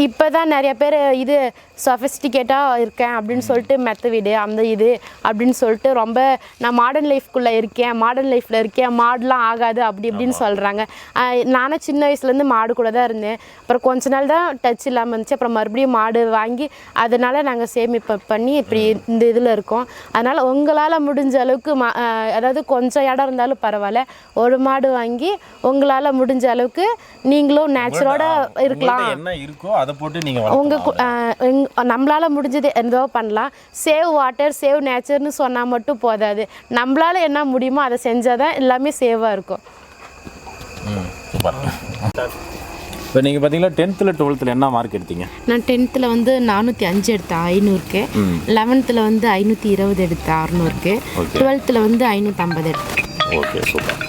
இப்போ தான் நிறைய பேர் இது சொஃபிஸ்டிகேட்டாக இருக்கேன் அப்படின்னு சொல்லிட்டு மெத்த வீடு அந்த இது அப்படின்னு சொல்லிட்டு ரொம்ப நான் மாடர்ன் லைஃப்குள்ளே இருக்கேன், மாடர்ன் லைஃப்பில் இருக்கேன், மாடுலாம் ஆகாது அப்படி இப்படின்னு சொல்கிறாங்க. நானும் சின்ன வயசுலேருந்து மாடு கூட தான் இருந்தேன். அப்புறம் கொஞ்ச நாள் தான் டச் இல்லாமல் இருந்துச்சு. அப்புறம் மறுபடியும் மாடு வாங்கி அதனால் நாங்கள் சேமிப்பு பண்ணி இப்படி இந்த இதில் இருக்கோம். அதனால் உங்களால் முடிஞ்ச அளவுக்கு அதாவது கொஞ்சம் இடம் இருந்தாலும் பரவாயில்ல, ஒரு மாடு வாங்கி உங்களால் முடிஞ்ச அளவுக்கு நீங்களும் நேச்சரோட இருக்கலாம். என்ன இருக்கோ அதை போட்டு நீங்கள் நம்மளால் முடிஞ்சது எந்தோ பண்ணலாம். சேவ் வாட்டர், சேவ் நேச்சர்னு சொன்னால் மட்டும் போதாது. நம்மளால் என்ன முடியுமோ அதை செஞ்சால் தான் எல்லாமே சேவாக இருக்கும். இப்போ நீங்கள் பார்த்தீங்கன்னா 10th 12th என்ன மார்க் எடுத்தீங்க? நான் 10th வந்து 405 எடுத்தேன் 500க்கு. 11th வந்து 520 எடுத்தேன் 600க்கு. 12th வந்து 550 எடுத்தேன். Okay super.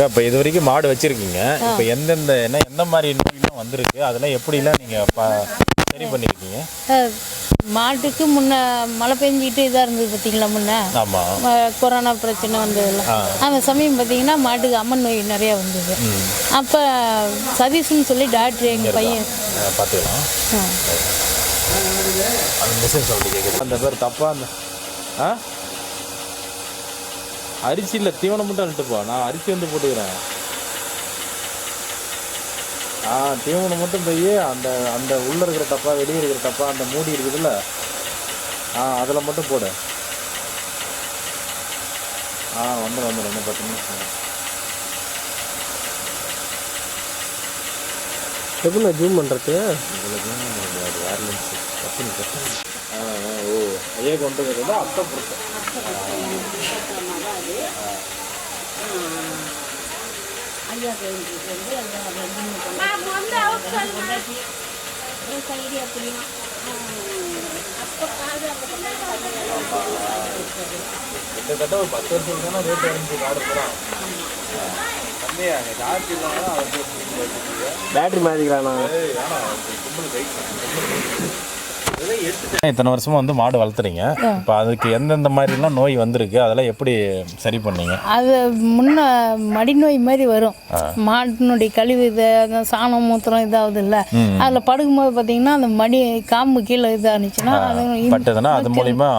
இப்போ இது வரைக்கும் மாடு வச்சுருக்கீங்க. இப்போ எந்த மாதிரி நோயெல்லாம் வந்திருக்கு, அதெல்லாம் எப்படிலாம் நீங்கள் சரி பண்ணியிருக்கீங்க? மாட்டுக்கு முன்ன மழை பெஞ்சிட்டு இதாக இருந்தது பார்த்தீங்களா, முன்னே கொரோனா பிரச்சனை வந்ததெல்லாம் அந்த சமயம் பார்த்தீங்கன்னா மாட்டுக்கு அம்மன் நோய் நிறையா வந்தது. அப்போ சதீஷ்னு சொல்லி டாக்டர் எங்கள் பையன் பார்த்துக்கலாம். அந்த பேர் தப்பா அந்த அரிசி இல்லை தீவனம் மட்டும் அனுட்டுப்பா, நான் அரிசி வந்து போட்டுக்கிறேன். தீவனம் மட்டும் போய் அந்த அந்த உள்ளே இருக்கிற டப்பா வெளியே இருக்கிற டப்பா அந்த மூடி இருக்குதுல்ல அதில் மட்டும் போடு. வந்துடும் இன்னும் 10 நிமிஷம். எப்படி ஜூம் பண்ணுறது? இதில் ஜூம் பண்ண முடியாது, வேர்லன்ஸ் கட்டணும். ஓ ஐயா கொண்டு வந்து அர்த்தம் கொடுத்தேன். கிட்டத்தட்ட ஒரு 10 வருஷம் தானே ரேட் அடைஞ்சு காடு போகிறான். கம்மியா அங்கே சார்ஜ் இல்லாமல் அவர் பேட்டரி மாற்றிக்கலாண்ணா. இத்தனை வருஷமா வந்து மாடு வளர்த்துறீங்க. இப்போ அதுக்கு எந்தெந்த மாதிரிலாம் நோய் வந்திருக்கு, அதெல்லாம் எப்படி சரி பண்ணீங்க? அது முன்ன மடிநோய் மாதிரி வரும். மாட்டினுடைய கழிவு இது சாணம் மூத்திரம் இதாகுது இல்லை, அதில் படுக்கும்போது பார்த்தீங்கன்னா அந்த மடி காம்பு கீழே இதானுச்சுன்னா பட்டதுன்னா அது மூலிமா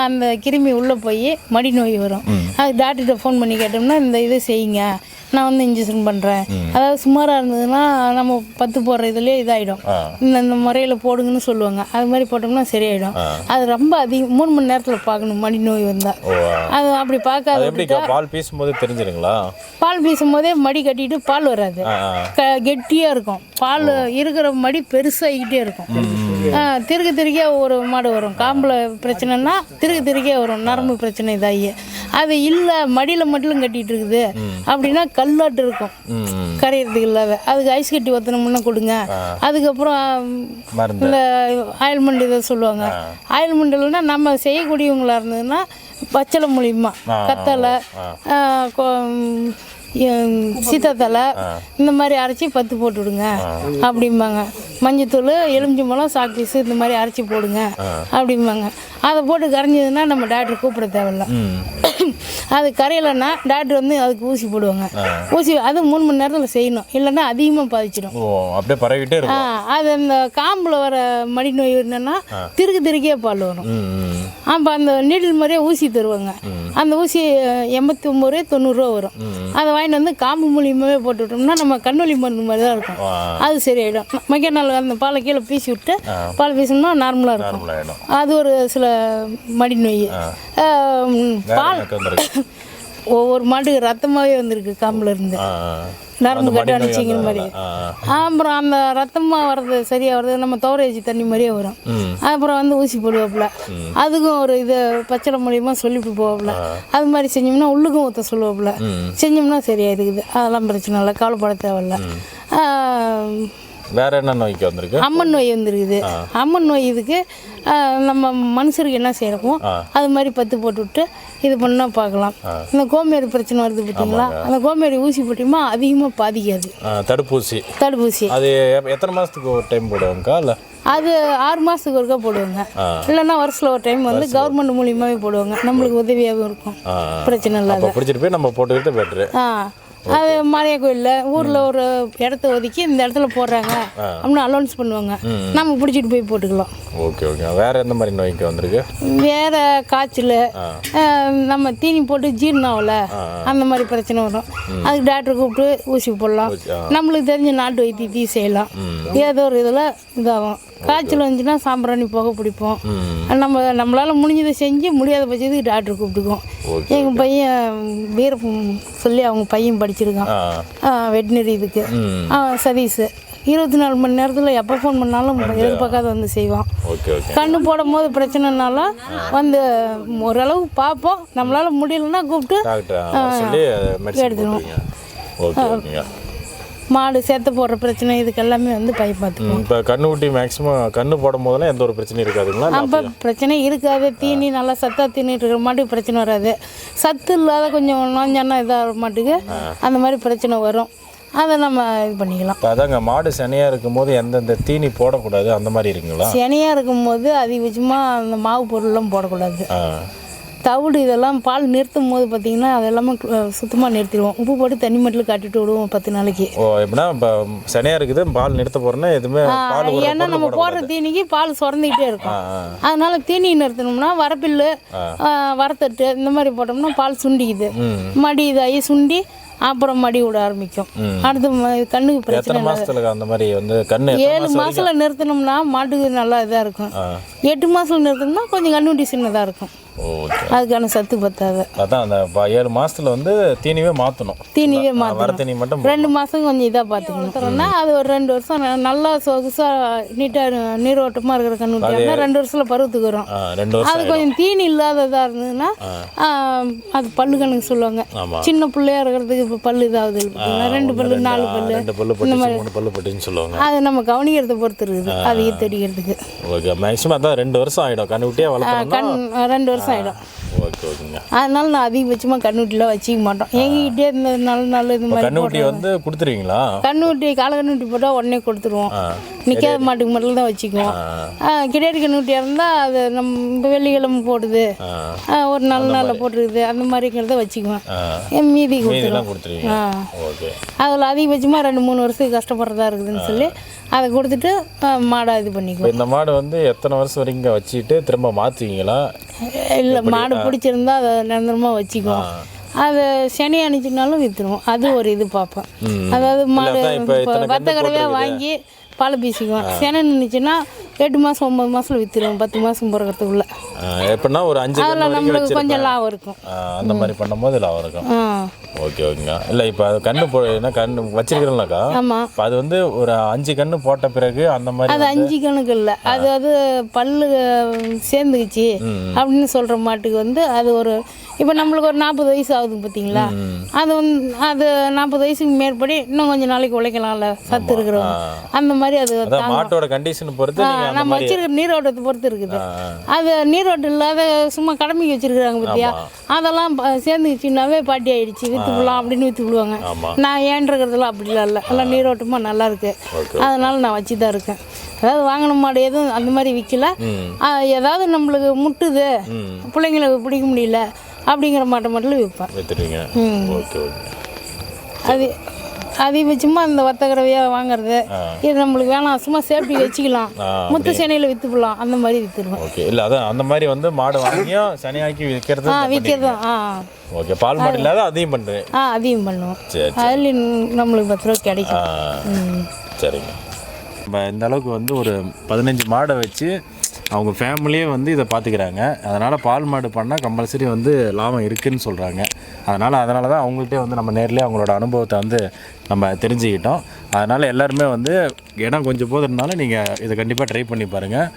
அந்த கிருமி உள்ளே போய் மடிநோய் வரும். அது டாக்டர்கிட்ட ஃபோன் பண்ணி கேட்டோம்னா இந்த இதை செய்யுங்க, நான் வந்து இன்ஜெக்ஷன் பண்ணுறேன். அதாவது சுமாராக இருந்ததுன்னா நம்ம 10 போடுற இதுலேயே இதாகிடும். இந்த முறையில் போடுங்கன்னு சொல்லுவாங்க. அது மாதிரி போட்டோம்னா சரியாயிடும். அது ரொம்ப அதிகம் 3 மணி நேரத்தில் பார்க்கணும் மடி நோய் வந்தால். அது அப்படி பார்க்காத பால் பீசும்போது தெரிஞ்சிருங்களா? பால் பீசும் போதே மடி கட்டிட்டு பால் வராது, கெட்டியாக இருக்கும். பால் இருக்கிற மடி பெருசாகிக்கிட்டே இருக்கும். திருக்க ஒரு மாடு வரும். காம்பில் பிரச்சனைனா திருக்க வரும், நரம்பு பிரச்சனை இதாகி. அது இல்லை மடியில் மட்டும் கட்டிகிட்டு இருக்குது அப்படின்னா கல்லாட்டு இருக்கும், கரையிறதுக்கு இல்லாத. அதுக்கு ஐஸ் கட்டி ஒத்தனம்னா கொடுங்க. அதுக்கப்புறம் இந்த ஆயில்மெண்ட் இதை சொல்லுவாங்க. ஆயில்மெண்ட் இல்லைன்னா நம்ம செய்யக்கூடியவங்களா இருந்ததுன்னா பச்சளை மூலியமா கத்தலை சீத்தாத்தலை இந்த மாதிரி அரைச்சி 10 போட்டு விடுங்க அப்படிம்பாங்க. மஞ்சத்தூள் எலுமிச்சம்பழம் சாக்பீஸு இந்த மாதிரி அரைச்சி போடுங்க அப்படிம்பாங்க. அதை போட்டு கரைஞ்சதுன்னா நம்ம டாக்டர் கூப்பிட தேவையில்ல. அது கரையலைன்னா டாக்டர் வந்து அதுக்கு ஊசி போடுவாங்க. ஊசி அது 3 மணி நேரத்தில் செய்யணும், இல்லைன்னா அதிகமாக பாதிச்சிடும். அப்படியே பரவிட்டே இருக்கும். அது அந்த காம்பில் வர மடி நோய் என்னன்னா திருக்கே பால் வரும். அப்போ அந்த நீடில் மாதிரியே ஊசி தருவாங்க. அந்த ஊசி 89 ரூபா 90 ரூபா வரும். அதை வாங்கிட்டு வந்து காம்பு மூலியமாகவே போட்டு விட்டோம்னா நம்ம கண்ணொலி மருந்து மாதிரி தான் இருக்கும். அது சரியாயிடும். மைக்க நாள் அந்த பாலை கீழே பீசி விட்டு பால் பீசணும்னா நார்மலாக இருக்கும். அது ஒரு சில மடி நோய். பால் ஒவ்வொரு மாட்டுக்கு ரத்தமாகவே வந்திருக்கு காம்பில் இருந்து, நரம்பு கட்டு அனுப்பிச்சிங்கிற மாதிரி. அப்புறம் அந்த ரத்தமாக வர்றது சரியாக வர்றது நம்ம துவரைச்சி தண்ணி மாதிரியே வரும். அப்புறம் வந்து ஊசி போடுவாப்புல, அதுக்கும் ஒரு இது பச்சளை மூலியமாக சொல்லிட்டு போவாப்புல. அது மாதிரி செஞ்சோம்னா உள்ளுக்கும் ஊற்ற சொல்லுவாப்புல. செஞ்சோம்னா சரியாக இருக்குது. அதெல்லாம் பிரச்சனை இல்லை, கவலைப்பட தேவையில்லை. வேற என்ன நோய்க்கு வந்திருக்கு? அம்மன் நோய் வந்துருக்குது. அம்மன் நோய் இதுக்கு நம்ம மனுஷருக்கு என்ன செய்யறோமோ அது மாதிரி 10 போட்டு விட்டு இது பண்ணால் பார்க்கலாம். இந்த கோமேரி பிரச்சனை வருது பார்த்தீங்களா, அந்த கோமேரி ஊசி போட்டியுமா அதிகமாக பாதிக்காது. தடுப்பூசி அது எத்தனை மாதத்துக்கு ஒரு டைம் போடுவாங்க? இல்லை அது 6 மாதத்துக்கு ஒருக்கா போடுவாங்க, இல்லைன்னா வருஷத்தில் ஒரு டைம் வந்து கவர்மெண்ட் மூலியமாகவே போடுவாங்க. நம்மளுக்கு உதவியாகவும் இருக்கும், பிரச்சனை இல்லாத. பிடிச்சிட்டு போய் நம்ம போட்டுக்கிட்டு பெட்ரு. அது மாரியா கோயிலில் ஊரில் ஒரு இடத்த ஒதுக்கி இந்த இடத்துல போடுறாங்க அப்படின்னு அலௌன்ஸ் பண்ணுவாங்க. நம்ம பிடிச்சிட்டு போய் போட்டுக்கலாம். ஓகே. வேற எந்த மாதிரி நோய்க்கு வந்திருக்கு? வேற காய்ச்சல், நம்ம தீனி போட்டு ஜீரணம் ஆகல அந்த மாதிரி பிரச்சனை வரும். அதுக்கு டாக்டர் கூப்பிட்டு ஊசி போடலாம். நம்மளுக்கு தெரிஞ்ச நாட்டு வைத்தியத்தையும் செய்யலாம். ஏதோ ஒரு இதில் இதாகும். காய்ச்சல் வந்துச்சுன்னா சாம்பிராணி போக பிடிப்போம். நம்மளால் முடிஞ்சதை செஞ்சு முடியாத பட்சத்துக்கு டாக்டர் கூப்பிட்டுக்குவோம். எங்கள் பையன் வீரப்பன் சொல்லி அவங்க பையன் படிச்சிருக்கான் வெட்டினரி இதுக்கு, சதீஷ். 24 மணி நேரத்தில் எப்போ ஃபோன் பண்ணாலும் எதிர்பார்க்காத வந்து செய்வான். கண்ணு போடும் போது பிரச்சனைனாலும் வந்து ஓரளவு பார்ப்போம். நம்மளால் முடியலன்னா கூப்பிட்டு எடுத்துடுவோம். மாடு சேர்த்து போடுற பிரச்சனை இதுக்கு எல்லாமே வந்து பை பார்த்துக்குவோம். இப்போ கண்ணு ஊட்டி மேக்ஸிமம் கண்ணு போடும் போதெல்லாம் எந்த ஒரு பிரச்சனையும் இருக்காதுங்களா? அப்போ பிரச்சனை இருக்காது. தீனி நல்லா சத்தாக தின்னுட்டு இருக்கிற மாட்டுக்கு பிரச்சனை வராது. சத்து இல்லாத கொஞ்சம் நோஞ்சானா இதாக மாட்டுக்கு அந்த மாதிரி பிரச்சனை வரும். அதை நம்ம இது பண்ணிக்கலாம். அதாங்க மாடு சனியாக இருக்கும்போது எந்தெந்த தீனி போடக்கூடாது அந்த மாதிரி இருக்குங்களா? சனியாக இருக்கும்போது அதிகபட்சமாக அந்த மாவு பொருள்லாம் போடக்கூடாது. தவிடு இதெல்லாம் பால் நிறுத்தும் போது பார்த்தீங்கன்னா அதெல்லாமே சுத்தமாக நிறுத்திடுவோம். உப்பு போட்டு தண்ணி மட்டும் காட்டிட்டு விடுவோம் 10 நாளைக்கு. எப்படின்னா இப்போ சனியாக இருக்குது பால் நிறுத்த போகிறோன்னா எதுவுமே ஏன்னா நம்ம போடுற தீனிக்கு பால் சுரந்துக்கிட்டே இருக்கும். அதனால தீனி நிறுத்தணும்னா வரப்பில்லு வரத்தட்டு இந்த மாதிரி போட்டோம்னா பால் சுண்டிக்குது, மடி இதாகி சுண்டி அப்புறம் மடி விட ஆரம்பிக்கும். அடுத்து கண்ணுக்கு பிரச்சனை எத்தனை மாசத்துல அந்த மாதிரி வந்து கண்ணு 7 மாசத்துல நிறுத்தினோம்னா மாட்டுக்கு நல்லா இதாக இருக்கும். 8 மாசத்துல நிறுத்தினோம்னா கொஞ்சம் கண்ணுட்டி சின்னதாக இருக்கும். ஓகே. அதுக்கான சத்து பத்தாது. அதான் அந்த 7 மாசத்துல வந்து தீனிவே மாற்றணும். தீனிவே மாற்றணும். வரத்தீனி மட்டும் 2 மாதம் கொஞ்சம் இதாக பார்த்துக்கணும். அது ஒரு 2 வருஷம் நல்லா சொகுசாக நீட்டாக நீரோட்டமாக இருக்கிற கண்ணுட்டியாக இருந்தால் 2 வருஷத்தில் பருவத்துக்கு வரும். 2 வருஷம் அது கொஞ்சம் தீனி இல்லாததாக இருந்ததுன்னா அது பல்லு கணக்கு சொல்லுவாங்க. சின்ன பிள்ளையா இருக்கிறதுக்கு இப்போ பல்லு இதாகுது பார்த்தீங்களா, 2 பல்லு 4 பல்லு 2 பல்லு பட்டு 3 பல்லு பட்டுன்னு சொல்லுவாங்க. அது நம்ம கவனிக்கிறத பொறுத்து இருக்குது அதையே தெரிகிறதுக்கு. ஓகே. மேக்ஸிமம் அதான் 2 வருஷம் ஆகிடும் கண்ணுக்குட்டியாக வளர்த்தோம்னா. 2 வருஷம் ஆகிடும். ஓகே ஓகேங்க. அதனால நான் அதிகபட்சமாக கண்ணுட்டிலாம் வச்சிக்க மாட்டோம். எங்ககிட்டே இருந்த நல்ல இது மாதிரி கண்ணுக்குட்டி வந்து கொடுத்துருவீங்களா? கண்ணுட்டி காலை கண்ணுட்டி போட்டால் உடனே கொடுத்துருவோம். நிற்காத மாட்டுக்கு மட்டும் தான் வச்சுக்குவோம். கிடையாது கண்ணுட்டியாக இருந்தால் அது நம்ம இப்போ வெள்ளிக்கிழமை போடுது, ஒரு நல்ல நாளில் போட்டுருக்குது, அந்த மாதிரிங்கிறத வச்சுக்குவேன். மீதி கொடுத்துருவோம். அதில் அதிகபட்சமாக 2-3 வருஷத்துக்கு கஷ்டப்படுறதா இருக்குதுன்னு சொல்லி அதை கொடுத்துட்டு மாடை இது பண்ணிக்குவோம். இந்த மாடு வந்து எத்தனை வருஷம் வரைக்கும் வச்சுட்டு திரும்ப மாற்றுவீங்களா? இல்லை, மாடு பிடிச்சிருந்தா அதை நிரந்தரமாக வச்சுக்குவோம். அதை சனி அணிச்சினாலும் விற்றுருவோம். அது ஒரு இது பார்ப்பேன். அதாவது மாடு வத்த கறவையாக வாங்கி பால் பீசிக்குவோம். செனை நின்றுச்சுன்னா 8 மாதம் 9 மாதத்தில் விற்றுருவோம். 10 மாதம் பிறக்கிறதுக்குள்ள எப்படின்னா ஒரு 5 அதில் நம்மளுக்கு கொஞ்சம் லாபம் இருக்கும். அந்த மாதிரி பண்ணும்போது லாபம் இருக்கும். ஓகே ஓகேங்க. இல்லை இப்போ அது கண்ணு வச்சிருக்கிறோம்னாக்கா, இப்போ அது வந்து ஒரு 5 கண்ணு போட்ட பிறகு அந்த மாதிரி அது 5 கணக்கு இல்லை, அது பல்லு சேர்ந்துக்குச்சு அப்படின்னு சொல்கிற மாட்டுக்கு வந்து அது ஒரு இப்போ நம்மளுக்கு ஒரு 40 வயசு ஆகுது பார்த்தீங்களா, அது 40 வயசுக்கு மேற்படி இன்னும் கொஞ்சம் நாளைக்கு உழைக்கலாம்ல சத்து இருக்கிறவங்க. அந்த மாதிரி அது மாட்டோட கண்டிஷன் பொறுத்து நம்ம வச்சிருக்கிற நீரோட்டத்தை பொறுத்து இருக்குது. அது நீரோட்டம் இல்லாத சும்மா கடமைக்கு வச்சிருக்கிறாங்க பார்த்தியா, அதெல்லாம் சேர்ந்துச்சுன்னாவே பாட்டி ஆயிடுச்சு விற்றுக்கலாம் அப்படின்னு விற்று விடுவாங்க. நான் ஏன்றிருக்கிறதுலாம் அப்படிலாம் இல்லை, எல்லாம் நீரோட்டமாக நல்லா இருக்கு. அதனால நான் வச்சு தான் இருக்கேன். அதாவது வாங்கின மாடு எதுவும் அந்த மாதிரி விற்கல. ஏதாவது நம்மளுக்கு முட்டுது, பிள்ளைங்களுக்கு பிடிக்க முடியல அப்படிங்கிற மாட்டை மட்டும் விற்பேன். அது அதிகபட்சமாக இந்த வத்தக்கறவையாக வாங்குறது இது நம்மளுக்கு வேணாம், சும்மா சேஃப்டி வச்சுக்கலாம், முத்து சேனையில் விற்றுப்பலாம், அந்த மாதிரி விற்றுருவேன். ஓகே. இல்லை அதான் அந்த மாதிரி வந்து மாடு வாங்கியும் சனியாக்கி விற்கிறது. ஓகே. பால் மாடு இல்லாத அதையும் பண்ணுறேன். அதையும் பண்ணுவோம். அதில் நம்மளுக்கு 10 ரூபா கிடைக்கும். சரிங்க. நம்ம இந்த அளவுக்கு வந்து ஒரு 15 மாடை வச்சு அவங்க ஃபேமிலியே வந்து இதை பார்த்துக்கிறாங்க. அதனால் பால் மாடு பண்ணால் கம்பல்சரி வந்து லாபம் இருக்குதுன்னு சொல்கிறாங்க. அதனால தான் அவங்கள்ட்டே வந்து நம்ம நேர்லேயே அவங்களோட அனுபவத்தை வந்து நம்ம தெரிஞ்சுக்கிட்டோம். அதனால் எல்லாருமே வந்து இடம் கொஞ்சம் போதுனாலும் நீங்கள் இதை கண்டிப்பாக ட்ரை பண்ணி பாருங்கள்.